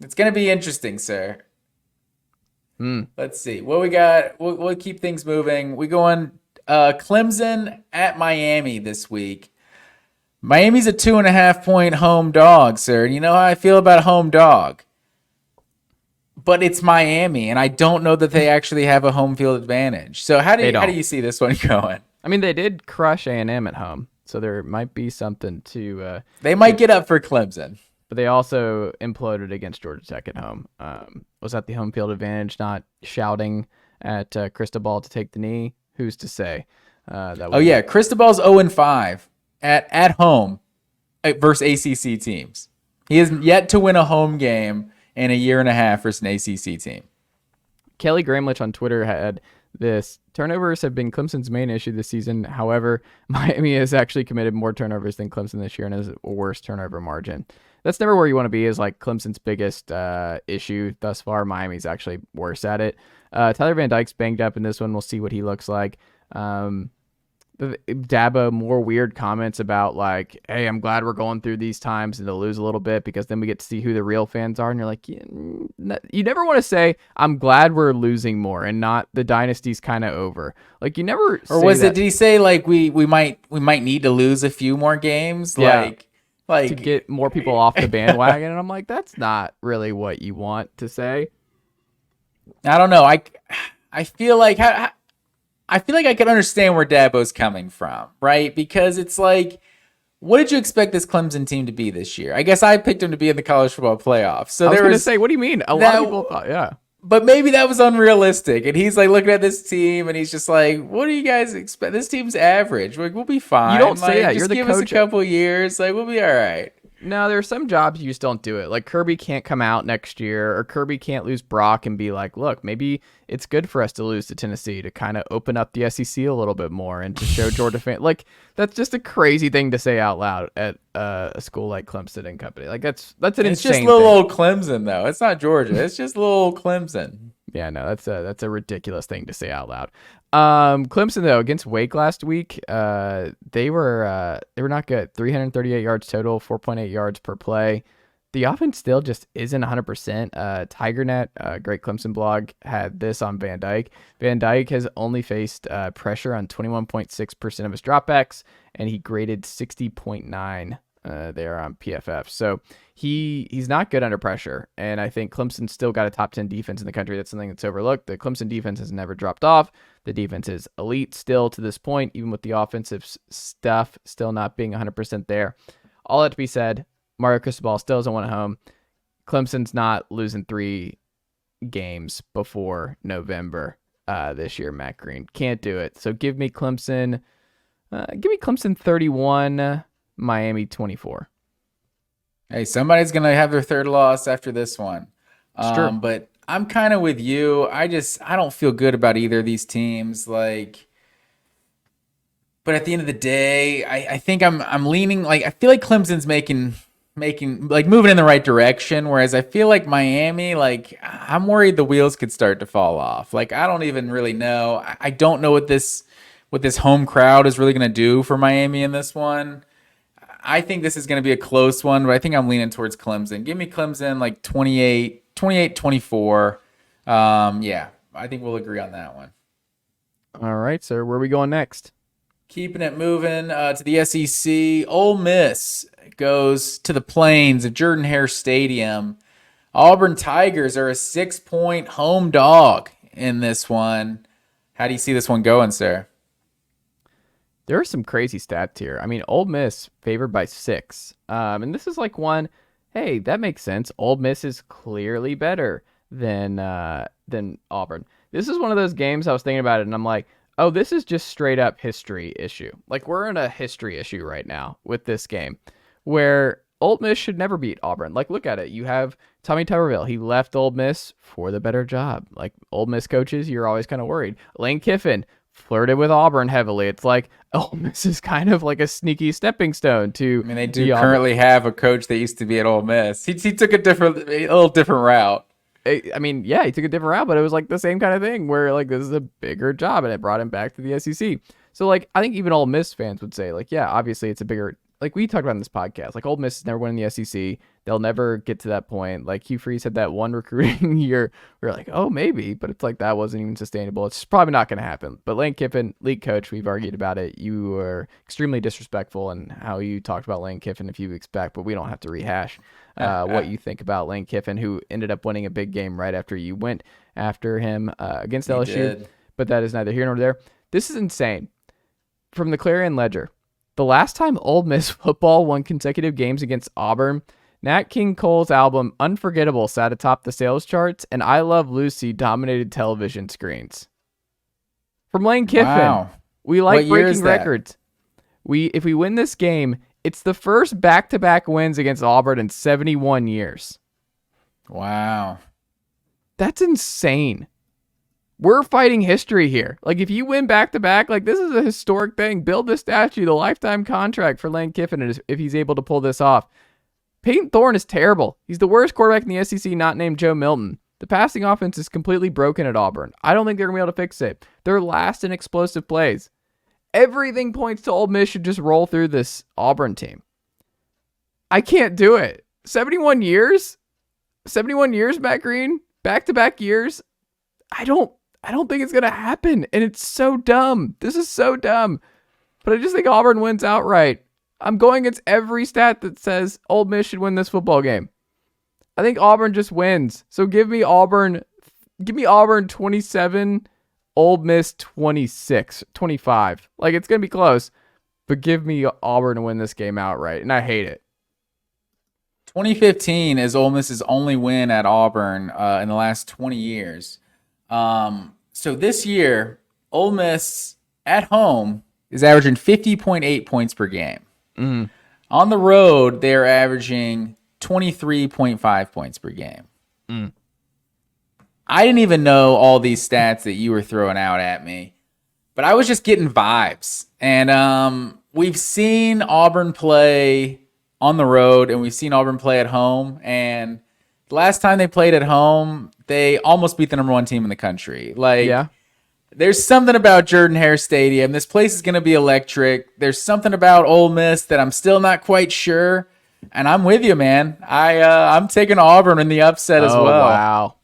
It's going to be interesting, sir. Let's see. What we got? We'll keep things moving. We go on Clemson at Miami this week. Miami's a 2.5-point home dog, sir. You know how I feel about a home dog. But it's Miami, and I don't know that they actually have a home field advantage. So how do you see this one going? I mean, they did crush A&M at home, so there might be something to... they might get up for Clemson. But they also imploded against Georgia Tech at home. Was that the home field advantage, not shouting at Cristobal to take the knee? Who's to say? Cristobal's 0-5 at home versus ACC teams. He has yet to win a home game in a year and a half versus an ACC team. Kelly Gramlich on Twitter had this: turnovers have been Clemson's main issue this season. However, Miami has actually committed more turnovers than Clemson this year and has a worse turnover margin. That's never where you want to be, is like Clemson's biggest issue thus far. Miami's actually worse at it. Tyler Van Dyke's banged up in this one. We'll see what he looks like. Dabo, more weird comments about like, hey, I'm glad we're going through these times and to lose a little bit because then we get to see who the real fans are. And you're like, you never want to say, I'm glad we're losing more and not the dynasty's kind of over. Like you never. Or was it? Did he say like we might need to lose a few more games? Yeah. Like to get more people off the bandwagon. And I'm like, that's not really what you want to say. I don't know. I feel like I can understand where Dabo's coming from, right? Because it's like, what did you expect this Clemson team to be this year? I guess I picked them to be in the college football playoffs. So I was going to say, what do you mean? A lot of people thought, yeah. But maybe that was unrealistic. And he's like looking at this team and he's just like, what do you guys expect? This team's average. Like, we'll be fine. You don't say that. You're the coach. Just give us a couple years. Like, we'll be all right. No, there are some jobs you just don't do it. Like Kirby can't come out next year, or Kirby can't lose Brock and be like, look, maybe it's good for us to lose to Tennessee to kind of open up the SEC a little bit more and to show Georgia fans. Like, that's just a crazy thing to say out loud at a school like Clemson and company. Like, that's an insane thing. It's just little old Clemson, though. It's not Georgia. It's just little old Clemson. Yeah, no, that's a ridiculous thing to say out loud. Clemson though against Wake last week, they were not good. 338 yards total, 4.8 yards per play. The offense still just isn't 100%. TigerNet, great Clemson blog, had this on Van Dyke. Van Dyke has only faced pressure on 21.6% of his dropbacks, and he graded 60.9 there on PFF. So he's not good under pressure, and I think Clemson's still got a top 10 defense in the country. That's something that's overlooked. The Clemson defense has never dropped off. The defense is elite still to this point, even with the offensive stuff still not being 100% there. All that to be said, Mario Cristobal still doesn't want a home. Clemson's not losing 3 games before November this year, Matt Green. Can't do it. So give me Clemson 31, Miami 24. Hey, somebody's going to have their third loss after this one. It's true. But I'm kind of with you. I don't feel good about either of these teams. But at the end of the day, I think I'm leaning, I feel like Clemson's making moving in the right direction, whereas I feel like Miami, I'm worried the wheels could start to fall off. I don't even really know. I don't know what this home crowd is really going to do for Miami in this one. I think this is going to be a close one, but I think I'm leaning towards Clemson. Give me Clemson 28-24. Yeah, I think we'll agree on that one. All right, sir. Where are we going next? Keeping it moving to the SEC. Ole Miss goes to the Plains of Jordan-Hare Stadium. Auburn Tigers are a 6-point home dog in this one. How do you see this one going, sir? There are some crazy stats here. I mean, Ole Miss favored by 6. And this is one, hey, that makes sense. Ole Miss is clearly better than Auburn. This is one of those games I was thinking about it, and I'm like, oh, this is just straight up history issue. We're in a history issue right now with this game where Ole Miss should never beat Auburn. Look at it. You have Tommy Tuberville. He left Ole Miss for the better job. Ole Miss coaches, you're always kind of worried. Lane Kiffin flirted with Auburn heavily. It's Ole Miss is kind of like a sneaky stepping stone to. I mean, they do currently have a coach that used to be at Ole Miss. He took a little different route. I mean, yeah, he took a different route, but it was the same kind of thing where this is a bigger job, and it brought him back to the SEC. So I think even Ole Miss fans would say yeah, obviously it's a bigger. We talked about in this podcast, Ole Miss is never winning the SEC. They'll never get to that point. Hugh Freeze had that one recruiting year where oh, maybe, but it's that wasn't even sustainable. It's probably not going to happen. But Lane Kiffin, league coach, we've argued about it. You were extremely disrespectful in how you talked about Lane Kiffin a few weeks back, but we don't have to rehash what you think about Lane Kiffin, who ended up winning a big game right after you went after him against LSU. Did. But that is neither here nor there. This is insane. From the Clarion Ledger, the last time Ole Miss football won consecutive games against Auburn, Nat King Cole's album Unforgettable sat atop the sales charts, and I Love Lucy dominated television screens. From Lane Kiffin, wow. We like breaking records. If we win this game, it's the first back-to-back wins against Auburn in 71 years. Wow. That's insane. We're fighting history here. If you win back-to-back, this is a historic thing. Build the statue, the lifetime contract for Lane Kiffin if he's able to pull this off. Peyton Thorne is terrible. He's the worst quarterback in the SEC not named Joe Milton. The passing offense is completely broken at Auburn. I don't think they're going to be able to fix it. They're last in explosive plays. Everything points to Ole Miss should just roll through this Auburn team. I can't do it. 71 years? 71 years, Matt Green? Back-to-back years? I don't think it's going to happen, and it's so dumb. This is so dumb. But I just think Auburn wins outright. I'm going against every stat that says Ole Miss should win this football game. I think Auburn just wins. So give me Auburn 27, Ole Miss 26, 25. It's going to be close, but give me Auburn to win this game outright, and I hate it. 2015 is Ole Miss's only win at Auburn in the last 20 years. So this year, Ole Miss at home is averaging 50.8 points per game. Mm. On the road, they're averaging 23.5 points per game. Mm. I didn't even know all these stats that you were throwing out at me, but I was just getting vibes. And we've seen Auburn play on the road, and we've seen Auburn play at home. And the last time they played at home, they almost beat the number 1 team in the country. Like, Yeah. there's something about Jordan-Hare Stadium. This place is going to be electric. There's something about Ole Miss that I'm still not quite sure. And I'm with you, man. I'm taking Auburn in the upset as well. Wow.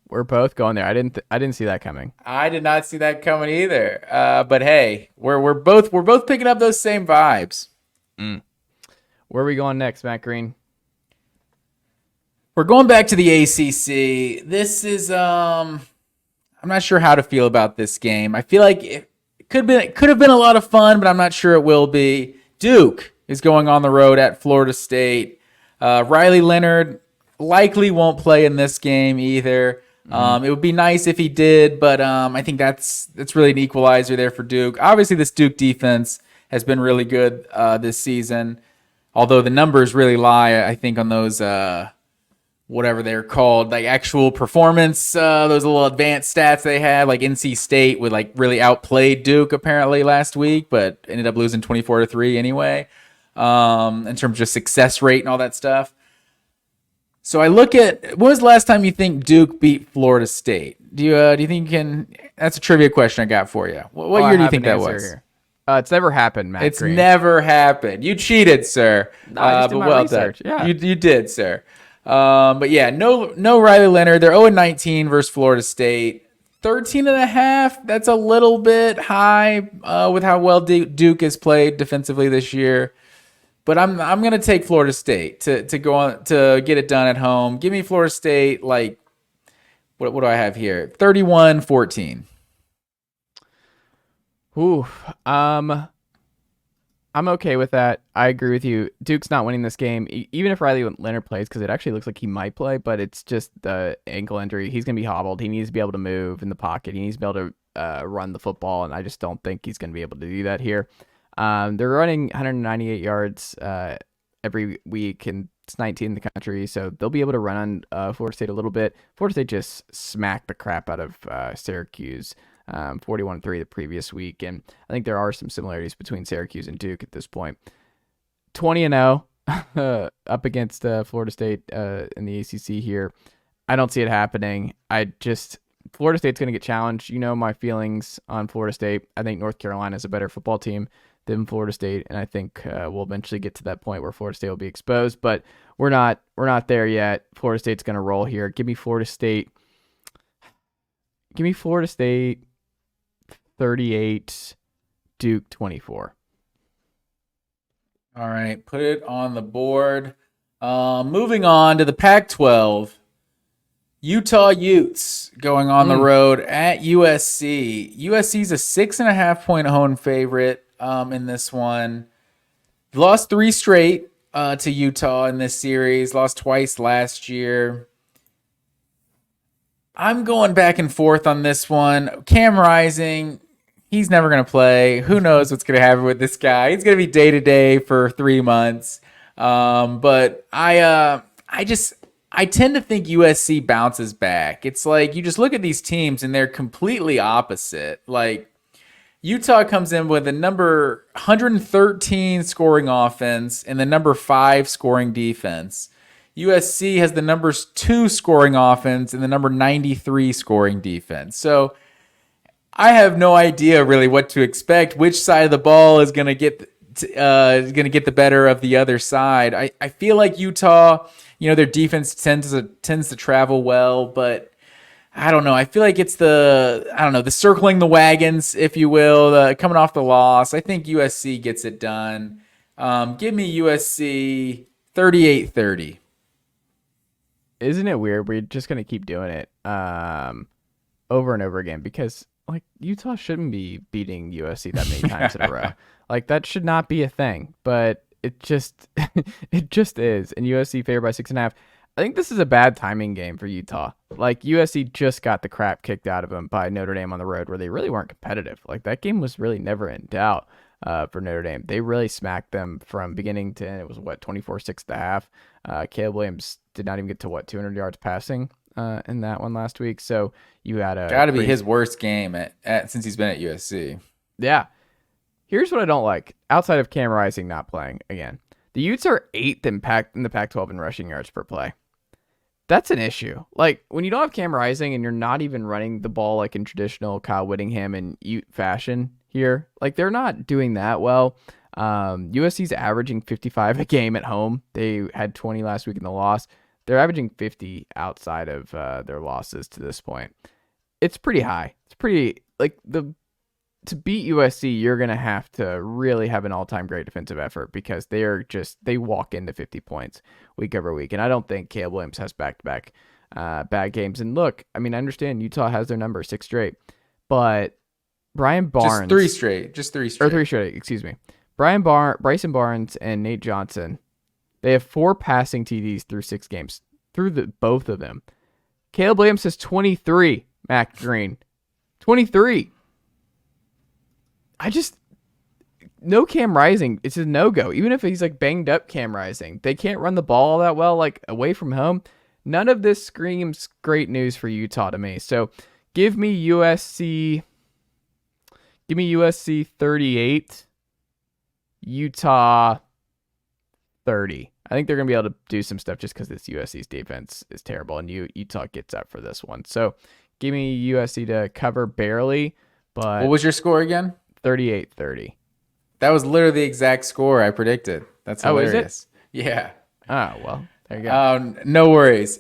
We're both going there. I didn't see that coming. I did not see that coming either. But hey, we're both picking up those same vibes. Where are we going next, Matt Green? We're going back to the ACC. This is I'm not sure how to feel about this game. I feel like it could have been a lot of fun, but I'm not sure it will be. Duke is going on the road at Florida State. Riley Leonard likely won't play in this game either. It would be nice if he did, but I think that's really an equalizer there for Duke. Obviously, this Duke defense has been really good this season, although the numbers really lie, I think, on those whatever they're called, like actual performance, those little advanced stats they had, like NC State would like really outplayed Duke apparently last week, but ended up losing 24-3 anyway, in terms of just success rate and all that stuff. So I look at, when was the last time you think Duke beat Florida State? Do you think you can? That's a trivia question I got for you. What year do you think that was? Here. It's never happened, Matt. It's Green. never happened. You cheated, sir. No, I just did my research. Done. Yeah. You did, sir. But yeah, no Riley Leonard. They're 0-19 versus Florida State. 13.5. That's a little bit high with how well Duke has played defensively this year. But I'm gonna take Florida State to go on to get it done at home. Give me Florida State. Like, what do I have here? 31-14. Ooh, I'm okay with that. I agree with you. Duke's not winning this game, even if Riley Leonard plays, because it actually looks like he might play, but it's just the ankle injury. He's going to be hobbled. He needs to be able to move in the pocket. He needs to be able to run the football, and I just don't think he's going to be able to do that here. They're running 198 yards every week, and it's 19 in the country, so they'll be able to run on Florida State a little bit. Florida State just smacked the crap out of Syracuse. 41-3 the previous week, and I think there are some similarities between Syracuse and Duke at this point. 20-0 up against Florida State in the ACC here. I don't see it happening. Florida State's going to get challenged. You know my feelings on Florida State. I think North Carolina is a better football team than Florida State, and I think we'll eventually get to that point where Florida State will be exposed, but we're not there yet. Florida State's going to roll here. Give me Florida State 38, Duke 24. All right, put it on the board. Moving on to the Pac-12, Utah Utes going on the road at USC. USC's a 6.5-point home favorite in this one. Lost 3 straight to Utah in this series. Lost twice last year. I'm going back and forth on this one. Cam Rising, he's never going to play. Who knows what's going to happen with this guy? He's going to be day-to-day for 3 months. But I tend to think USC bounces back. It's like you just look at these teams and they're completely opposite. Like Utah comes in with the number 113 scoring offense and the number 5 scoring defense. USC has the number 2 scoring offense and the number 93 scoring defense. So I have no idea really what to expect. Which side of the ball is going to get the better of the other side? I feel like Utah, their defense tends to travel well, but I don't know. I feel like it's the circling the wagons, if you will, coming off the loss. I think USC gets it done. Give me USC 38-30. Isn't it weird? We're just going to keep doing it over and over again because like Utah shouldn't be beating USC that many times in a row. Like that should not be a thing, but it just is. And USC favored by 6.5. I think this is a bad timing game for Utah. Like USC just got the crap kicked out of them by Notre Dame on the road where they really weren't competitive. Like that game was really never in doubt for Notre Dame. They really smacked them from beginning to end. It was 24-6 at the half. Caleb Williams did not even get to 200 yards passing in that one last week. So you had got to be his worst game since he's been at USC. Yeah. Here's what I don't like. Outside of Cam Rising not playing again, the Utes are 8th in the Pac-12 in rushing yards per play. That's an issue. Like when you don't have Cam Rising and you're not even running the ball like in traditional Kyle Whittingham and Ute fashion here, like they're not doing that well. USC's averaging 55 a game at home. They had 20 last week in the loss. They're averaging 50 outside of their losses to this point. It's pretty high. It's pretty like to beat USC, you're going to have to really have an all-time great defensive effort because they walk into 50 points week over week. And I don't think Caleb Williams has back-to-back bad games. And look, I mean, I understand Utah has their number 6 straight, but Brian Barnes. Just three straight. Or 3 straight, excuse me. Bryson Barnes and Nate Johnson, they have 4 passing TDs through 6 games, both of them. Caleb Williams has 23, Mac Green. 23. No Cam Rising. It's a no-go. Even if he's like banged up Cam Rising, they can't run the ball that well, like away from home. None of this screams great news for Utah to me. So give me USC 38, Utah 30. I think they're going to be able to do some stuff just because this USC's defense is terrible and Utah gets up for this one. So give me USC to cover barely. But what was your score again? 38-30. That was literally the exact score I predicted. That's hilarious. Oh, is it? Yeah. Oh, well, there you go. No worries.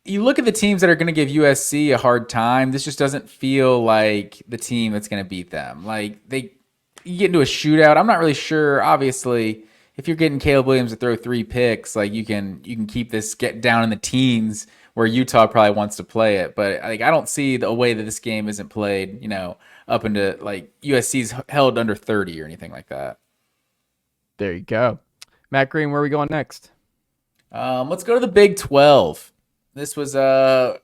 You look at the teams that are going to give USC a hard time. This just doesn't feel like the team that's going to beat them. Like you get into a shootout. I'm not really sure. Obviously, if you're getting Caleb Williams to throw 3 picks, like you can keep this get down in the teens where Utah probably wants to play it. But like I don't see the way that this game isn't played, up into like USC's held under 30 or anything like that. There you go. Matt Green, where are we going next? Let's go to the Big 12. This was the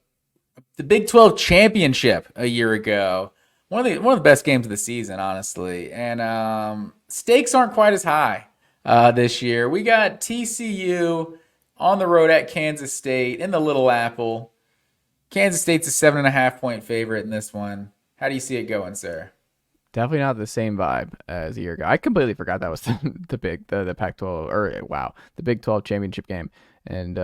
Big 12 championship a year ago. One of the best games of the season, honestly. And stakes aren't quite as high this year. We got TCU on the road at Kansas State in the Little Apple. Kansas State's a 7.5-point favorite in this one. How do you see it going, sir? Definitely not the same vibe as a year ago. I completely forgot that was the Pac-12 the Big 12 championship game, and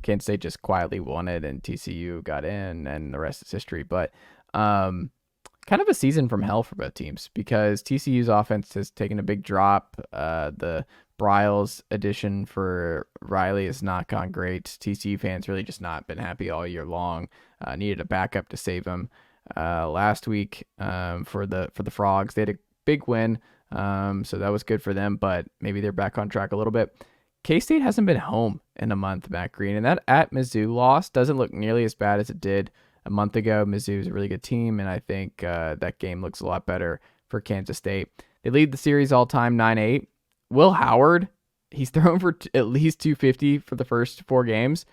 Kansas State just quietly won it, and TCU got in, and the rest is history. But kind of a season from hell for both teams because TCU's offense has taken a big drop. The Bryles addition for Riley has not gone great. TCU fans really just not been happy all year long. Needed a backup to save them. Last week for the Frogs, they had a big win, so that was good for them. But maybe they're back on track a little bit. K-State hasn't been home in a month, Matt Green, and that at Mizzou loss doesn't look nearly as bad as it did a month ago. Mizzou is a really good team, and I think that game looks a lot better for Kansas State. They lead the series all time 9-8. Will Howard, he's thrown for at least 250 for the first 4 games.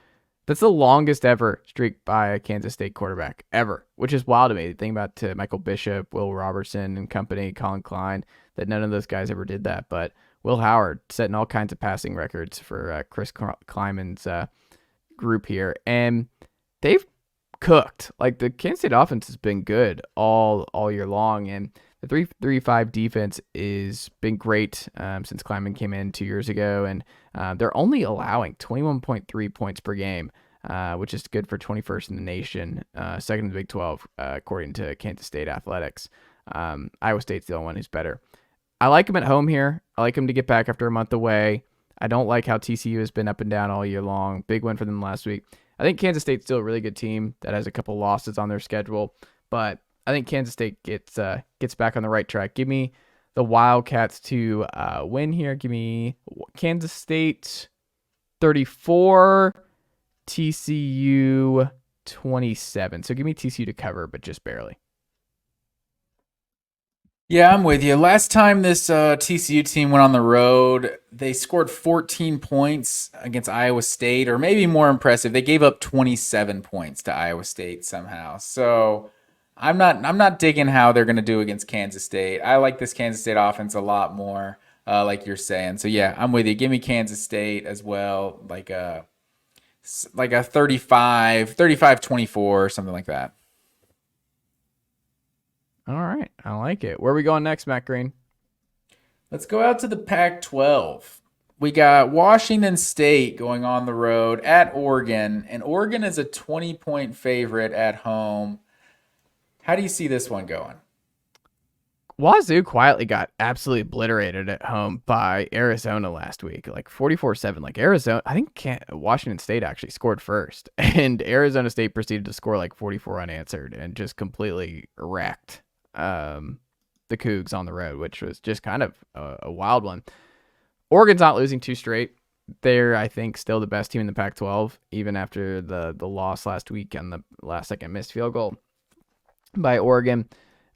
That's the longest ever streak by a Kansas State quarterback ever, which is wild to me. Think about Michael Bishop, Will Robertson and company, Colin Klein, that none of those guys ever did that. But Will Howard setting all kinds of passing records for Chris Kleiman's group here. And they've cooked. Like the Kansas State offense has been good all year long. And the 3-3-5 defense is been great since Kleiman came in 2 years ago. And they're only allowing 21.3 points per game, which is good for 21st in the nation, second in the Big 12, according to Kansas State Athletics. Iowa State's the only one who's better. I like him at home here. I like him to get back after a month away. I don't like how TCU has been up and down all year long. Big win for them last week. I think Kansas State's still a really good team that has a couple losses on their schedule, but I think Kansas State gets back on the right track. Give me the Wildcats to win here. Give me Kansas State 34, TCU 27. So give me TCU to cover, but just barely. Yeah, I'm with you. Last time this TCU team went on the road, they scored 14 points against Iowa State, or maybe more impressive, they gave up 27 points to Iowa State somehow. So I'm not digging how they're going to do against Kansas State. I like this Kansas State offense a lot more, like you're saying. So yeah, I'm with you. Give me Kansas State as well, like a 35-24, something like that. All right, I like it. Where are we going next, Matt Green? Let's go out to the Pac-12. We got Washington State going on the road at Oregon, and Oregon is a 20-point favorite at home. How do you see this one going? Wazoo quietly got absolutely obliterated at home by Arizona last week, like 44-7. Like Arizona, I think Washington State actually scored first, and Arizona State proceeded to score like 44 unanswered and just completely wrecked the Cougs on the road, which was just kind of a wild one. Oregon's not losing 2 straight. They're, I think, still the best team in the Pac-12, even after the loss last week and the last-second missed field goal by Oregon.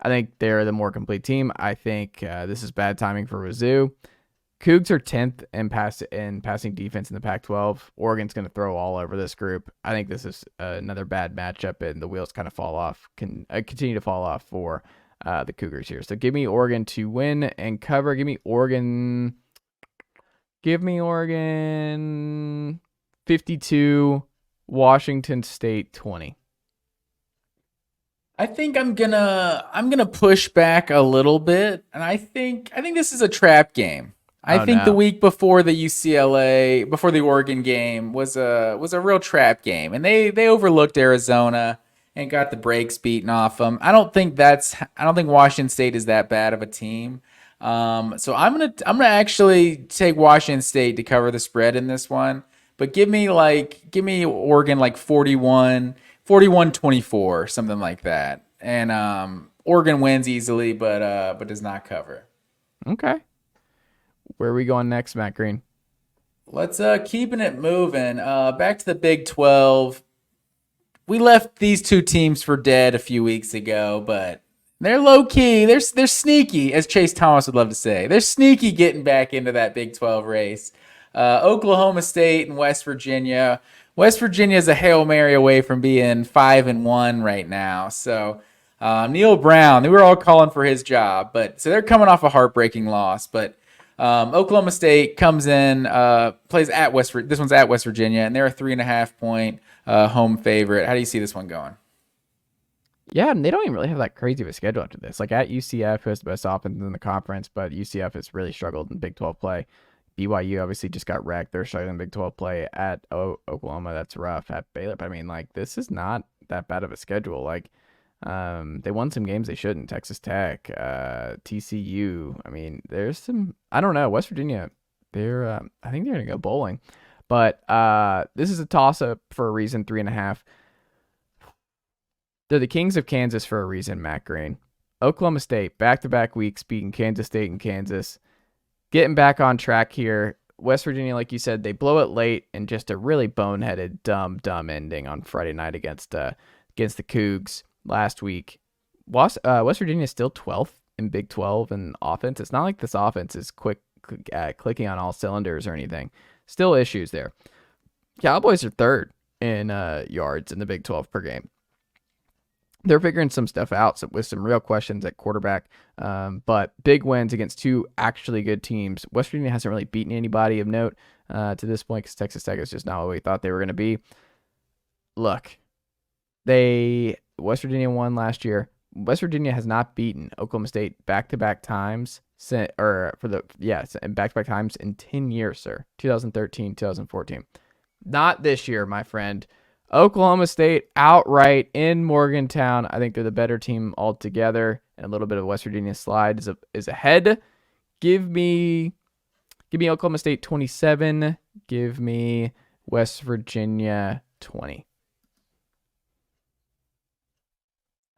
I think they're the more complete team. I think this is bad timing for Wazoo. Cougs are 10th in passing defense in the Pac-12. Oregon's going to throw all over this group. I think this is another bad matchup, and the wheels kind of continue to fall off for the Cougars here. So give me Oregon to win and cover. Give me Oregon 52, Washington State 20. I think I'm gonna push back a little bit, and I think this is a trap game. The week before the Oregon game was a real trap game, and they overlooked Arizona and got the brakes beaten off them. I don't think Washington State is that bad of a team. So I'm gonna actually take Washington State to cover the spread in this one, but give me Oregon like 41-24, something like that. And Oregon wins easily, but does not cover. Okay. Where are we going next, Matt Green? Let's keeping it moving. Back to the Big 12. We left these two teams for dead a few weeks ago, but they're low key. They're sneaky, as Chase Thomas would love to say. They're sneaky getting back into that Big 12 race. Oklahoma State and West Virginia. West Virginia is a Hail Mary away from being 5-1 right now. So Neil Brown, they were all calling for his job, so they're coming off a heartbreaking loss. But Oklahoma State comes in, plays at this one's at West Virginia, and they're a 3.5-point home favorite. How do you see this one going? Yeah, and they don't even really have that crazy of a schedule after this. Like at UCF, who has the best offense in the conference, but UCF has really struggled in Big 12 play. BYU obviously just got wrecked. They're struggling in Big 12 play at Oklahoma. That's rough. At Baylor, but I mean, like, this is not that bad of a schedule. Like, they won some games they shouldn't. Texas Tech, TCU. I mean, there's some. I don't know. West Virginia. I think they're gonna go bowling, but this is a toss-up for a reason. 3.5. They're the Kings of Kansas for a reason. Matt Green. Oklahoma State back-to-back weeks beating Kansas State and Kansas. Getting back on track here. West Virginia, like you said, they blow it late and just a really boneheaded, dumb ending on Friday night against the Cougs last week. West Virginia is still 12th in Big 12 in offense. It's not like this offense is clicking on all cylinders or anything. Still issues there. Cowboys are 3rd in yards in the Big 12 per game. They're figuring some stuff out with some real questions at quarterback, but big wins against two actually good teams. West Virginia hasn't really beaten anybody of note to this point because Texas Tech is just not what we thought they were going to be. Look, West Virginia won last year. West Virginia has not beaten Oklahoma State back-to-back times back-to-back times in 10 years, sir. 2013, 2014. Not this year, my friend. Oklahoma State outright in Morgantown. I think they're the better team altogether, and a little bit of West Virginia slide is ahead. Give me Oklahoma State 27. Give me West Virginia 20.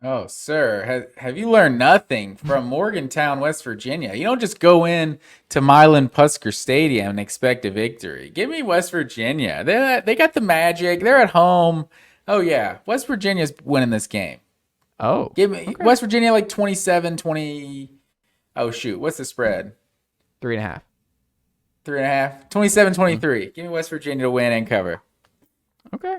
Oh, sir, have you learned nothing from Morgantown, West Virginia? You don't just go in to Milan-Pusker Stadium and expect a victory. Give me West Virginia. They got the magic. They're at home. Oh, yeah. West Virginia's winning this game. Oh. Give me West Virginia like 27-20. Oh, shoot. What's the spread? 3.5. 3.5. 27-23. Give me West Virginia to win and cover. Okay.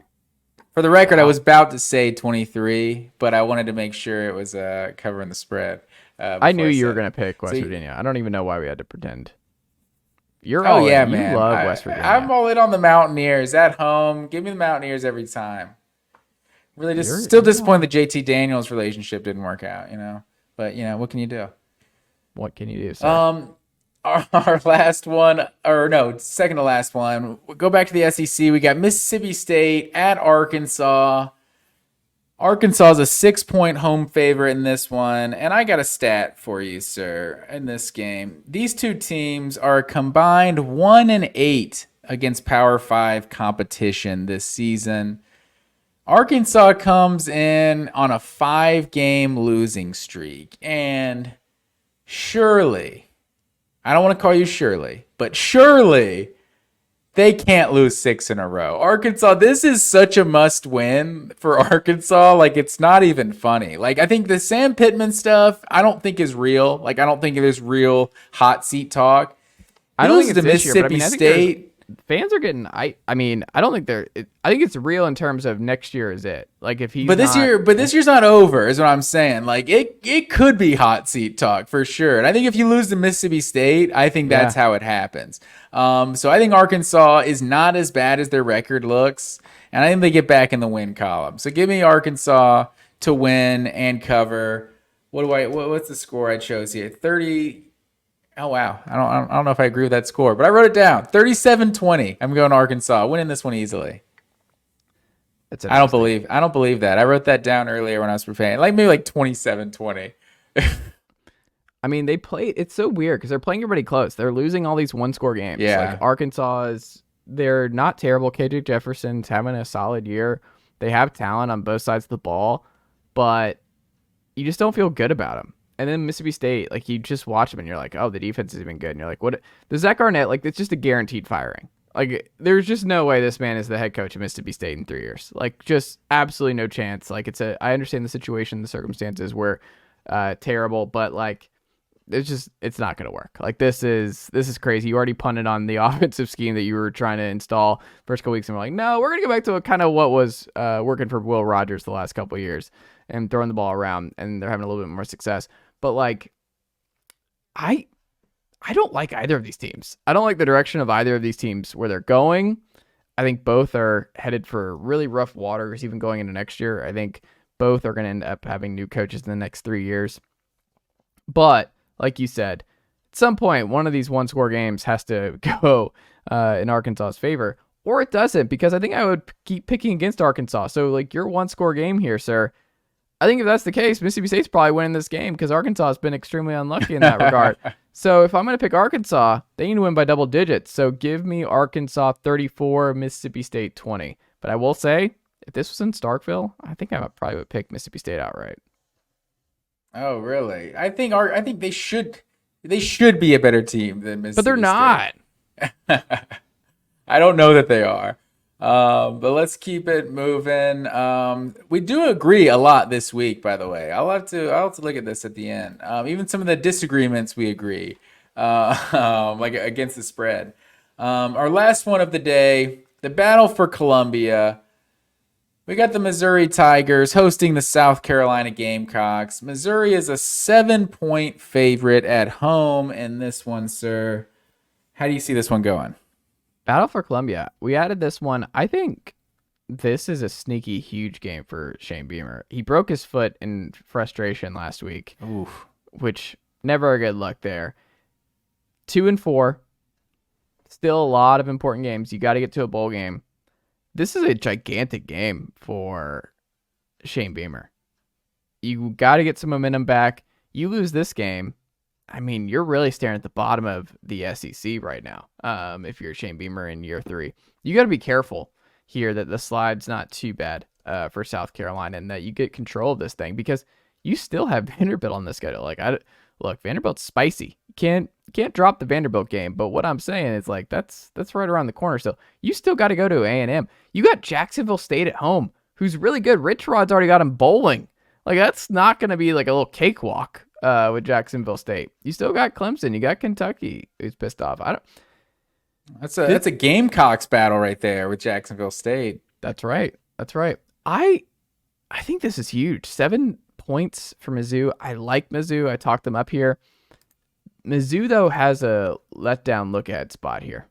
For the record, I was about to say 23, but I wanted to make sure it was covering the spread. I knew you were going to pick West Virginia. I don't even know why we had to pretend. You're all in. Man. You love West Virginia. I'm all in on the Mountaineers at home. Give me the Mountaineers every time. Really, still disappointed the JT Daniels relationship didn't work out, But what can you do? What can you do, sir? our last one, or no, second to last one. We'll go back to the SEC. We got Mississippi State at Arkansas. Arkansas is a 6-point home favorite in this one, and I got a stat for you, sir, in this game. These two teams are combined 1-8 against Power 5 competition this season. Arkansas comes in on a 5-game losing streak, and surely, I don't want to call you Shirley, but surely they can't lose 6 in a row. Arkansas, this is such a must win for Arkansas. Like, it's not even funny. Like, I think the Sam Pittman stuff, I don't think is real. Like, I don't think there's real hot seat talk. I don't think it's to this year, but I mean, Mississippi State. Fans are getting. I mean, I don't think they're. I think it's real in terms of next year is it. Like if he's. But this year's not over, is what I'm saying. Like it could be hot seat talk for sure. And I think if you lose to Mississippi State, I think that's how it happens. So I think Arkansas is not as bad as their record looks, and I think they get back in the win column. So give me Arkansas to win and cover. What's the score I chose here? 30. Oh, wow. I don't know if I agree with that score, but I wrote it down. 37-20. I'm going Arkansas. Winning this one easily. I don't believe that. I wrote that down earlier when I was preparing. Maybe 27-20. I mean, it's so weird because they're playing everybody close. They're losing all these one-score games. Yeah. Like Arkansas they're not terrible. KJ Jefferson's having a solid year. They have talent on both sides of the ball, but you just don't feel good about them. And then Mississippi State, like you just watch them and you're like, oh, the defense has been good. And you're like, what? The Zach Arnett, like it's just a guaranteed firing. Like there's just no way this man is the head coach of Mississippi State in 3 years. Like just absolutely no chance. Like I understand the situation, the circumstances were terrible, but like it's not going to work. Like this is crazy. You already punted on the offensive scheme that you were trying to install first couple weeks and we're like, no, we're going to go back to kind of what was working for Will Rogers the last couple of years and throwing the ball around, and they're having a little bit more success. But like, I don't like either of these teams. I don't like the direction of either of these teams where they're going. I think both are headed for really rough waters, even going into next year. I think both are going to end up having new coaches in the next 3 years. But like you said, at some point, one of these one-score games has to go in Arkansas's favor, or it doesn't, because I think I would keep picking against Arkansas. So like your one-score game here, sir, I think if that's the case, Mississippi State's probably winning this game because Arkansas has been extremely unlucky in that regard. So if I'm going to pick Arkansas, they need to win by double digits. So give me Arkansas 34, Mississippi State 20. But I will say, if this was in Starkville, I think I probably would pick Mississippi State outright. Oh, really? I think they should be a better team than Mississippi State. But they're not. I don't know that they are. But let's keep it moving. We do agree a lot this week, by the way. I'll have to look at this at the end. Even some of the disagreements we agree, like against the spread. Our last one of the day, the battle for Columbia. We got the Missouri Tigers hosting the South Carolina Gamecocks. Missouri is a 7-point favorite at home in this one, sir. How do you see this one going? Battle for Columbia. We added this one. I think this is a sneaky, huge game for Shane Beamer. He broke his foot in frustration last week, which never a good look there. 2-4. Still a lot of important games. You got to get to a bowl game. This is a gigantic game for Shane Beamer. You got to get some momentum back. You lose this game, I mean, you're really staring at the bottom of the SEC right now. If you're Shane Beamer in year 3, you got to be careful here that the slide's not too bad for South Carolina and that you get control of this thing because you still have Vanderbilt on the schedule. Like, look, Vanderbilt's spicy. You can't drop the Vanderbilt game. But what I'm saying is like that's right around the corner. So you still got to go to A&M. You got Jacksonville State at home, who's really good. Rich Rod's already got him bowling. Like that's not going to be like a little cakewalk with Jacksonville State. You still got Clemson. You got Kentucky, who's pissed off. That's a Gamecocks battle right there with Jacksonville State. That's right. I think this is huge. 7 points for Mizzou. I like Mizzou. I talked them up here. Mizzou, though, has a letdown look-ahead spot here.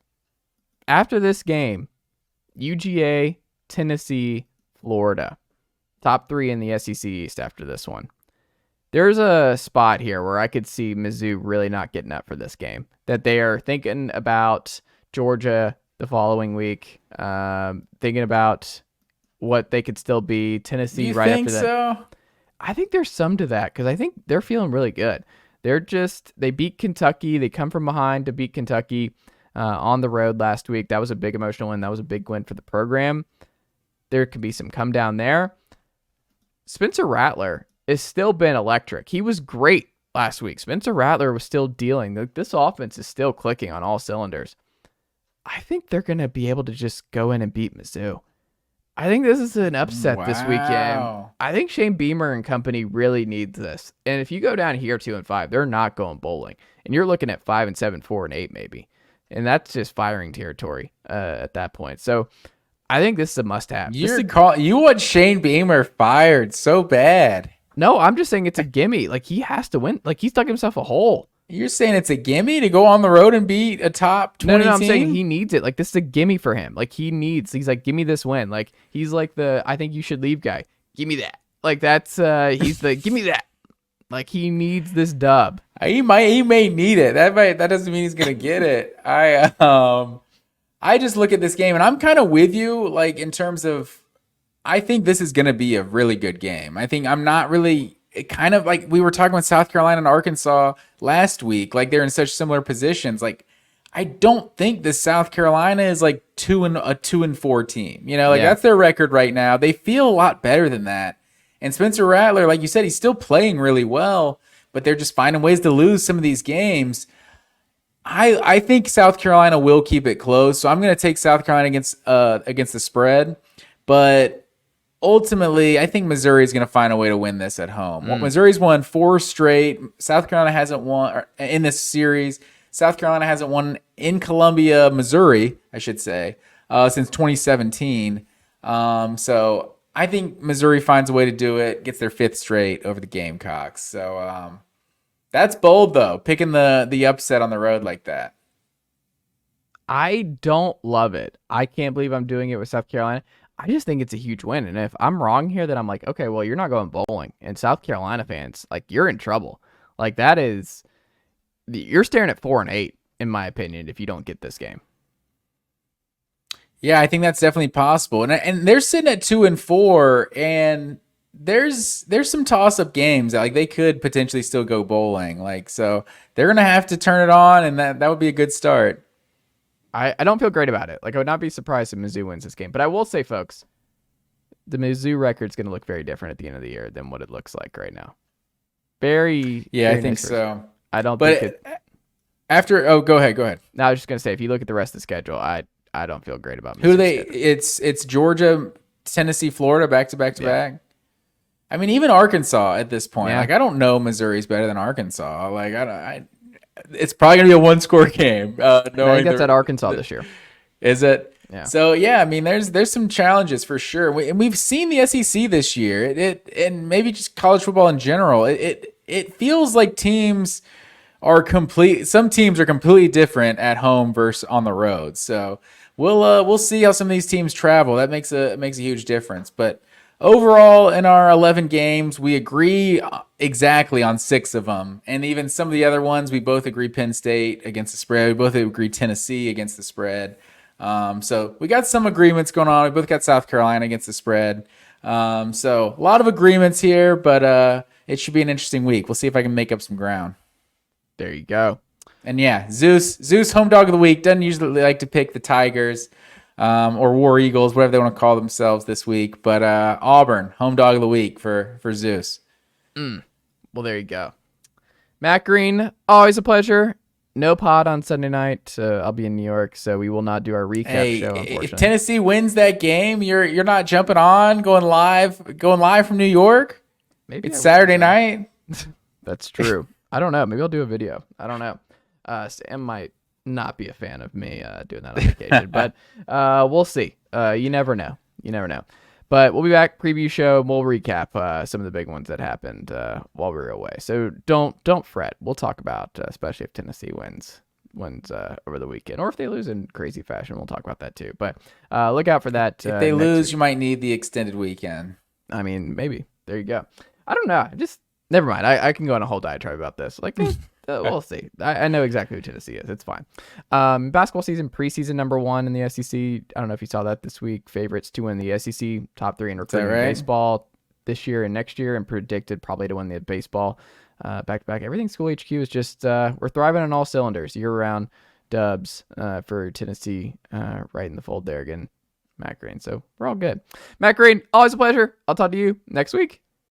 After this game, UGA, Tennessee, Florida. Top 3 in the SEC East after this one. There's a spot here where I could see Mizzou really not getting up for this game. That they are thinking about Georgia the following week, thinking about what they could still be. Tennessee right after that. You think so? I think there's some to that because I think they're feeling really good. They beat Kentucky. They come from behind to beat Kentucky on the road last week. That was a big emotional win. That was a big win for the program. There could be some come down there. Spencer Rattler has still been electric. He was great last week. Spencer Rattler was still dealing. This offense is still clicking on all cylinders. I think they're going to be able to just go in and beat Mizzou. I think this is an upset this weekend. I think Shane Beamer and company really needs this. And if you go down here 2-5, they're not going bowling. And you're looking at 5-7, 4-8 maybe. And that's just firing territory at that point. So I think this is a must-have. You want Shane Beamer fired so bad. No, I'm just saying it's a gimme. Like, he has to win. Like, he's dug himself a hole. You're saying it's a gimme to go on the road and beat a top 20 No, I'm team? saying he needs it. Like, this is a gimme for him. Like, he's like, give me this win. Like, he's like the I think you should leave guy. Give me that. Like, that's he's the give me that. Like, he needs this dub. He may need it. That doesn't mean he's gonna get it. I just look at this game and I'm kind of with you, like, in terms of I think this is gonna be a really good game. I think I'm not really kind of like we were talking with South Carolina and Arkansas last week, like they're in such similar positions. Like, I don't think this South Carolina is like a 2-4 team. You know, like that's their record right now. They feel a lot better than that. And Spencer Rattler, like you said, he's still playing really well, but they're just finding ways to lose some of these games. I think South Carolina will keep it close, so I'm going to take South Carolina against the spread, but ultimately, I think Missouri is going to find a way to win this at home. Missouri's won 4 straight. South Carolina hasn't won in this series. South Carolina hasn't won in Columbia, Missouri, I should say, since 2017. So I think Missouri finds a way to do it, gets their 5th straight over the Gamecocks. So that's bold, though, picking the upset on the road like that. I don't love it. I can't believe I'm doing it with South Carolina. I just think it's a huge win. And if I'm wrong here, then I'm like, okay, well, you're not going bowling. And South Carolina fans, like, you're in trouble. Like, you're staring at 4-8, in my opinion, if you don't get this game. Yeah, I think that's definitely possible. And they're sitting at 2-4, and there's some toss-up games that, like, they could potentially still go bowling. Like, so they're going to have to turn it on, and that would be a good start. I don't feel great about it. Like, I would not be surprised if Mizzou wins this game. But I will say, folks, the Mizzou record's going to look very different at the end of the year than what it looks like right now. Very I think so. I don't think it... go ahead. No, I was just going to say, if you look at the rest of the schedule, I don't feel great about Mizzou's who do they... schedule. It's Georgia, Tennessee, Florida, back-to-back. I mean, even Arkansas at this point. Yeah. Like, I don't know Missouri's better than Arkansas. Like, it's probably going to be a one-score game. I think that's at Arkansas this year. Is it? Yeah. So, yeah, I mean, there's some challenges for sure. We've seen the SEC this year, and maybe just college football in general. It feels like teams are some teams are completely different at home versus on the road. So we'll see how some of these teams travel. That makes a huge difference. But overall, in our 11 games, we agree exactly on 6 of them. And even some of the other ones, we both agree Penn State against the spread. We both agree Tennessee against the spread. So we got some agreements going on. We both got South Carolina against the spread. So a lot of agreements here, but it should be an interesting week. We'll see if I can make up some ground. There you go. And yeah, Zeus, home dog of the week. Doesn't usually like to pick the Tigers. Or War Eagles, whatever they want to call themselves this week. But Auburn, home dog of the week for Zeus. Well, there you go. Matt Green, always a pleasure. No pod on Sunday night. I'll be in New York, so we will not do our recap show, unfortunately. If Tennessee wins that game, you're not jumping on, going live from New York? Maybe it's Saturday night. That's true. I don't know. Maybe I'll do a video. I don't know. Sam might not be a fan of me doing that on vacation, but we'll see. You never know. But we'll be back, preview show, and we'll recap some of the big ones that happened while we were away. So don't fret. We'll talk about, especially if Tennessee wins over the weekend, or if they lose in crazy fashion, we'll talk about that too. But look out for that. If they lose, you might need the extended weekend. I mean, maybe. There you go. I don't know. Never mind. I can go on a whole diatribe about this. Like, we'll see. I know exactly who Tennessee is. It's fine. Basketball season, preseason #1 in the SEC. I don't know if you saw that this week. Favorites to win the SEC, top 3 in recruiting in baseball this year and next year, and predicted probably to win the baseball back to back. Everything School HQ is just we're thriving on all cylinders. Year-round dubs for Tennessee, right in the fold there again. Matt Green. So we're all good. Matt Green, always a pleasure. I'll talk to you next week.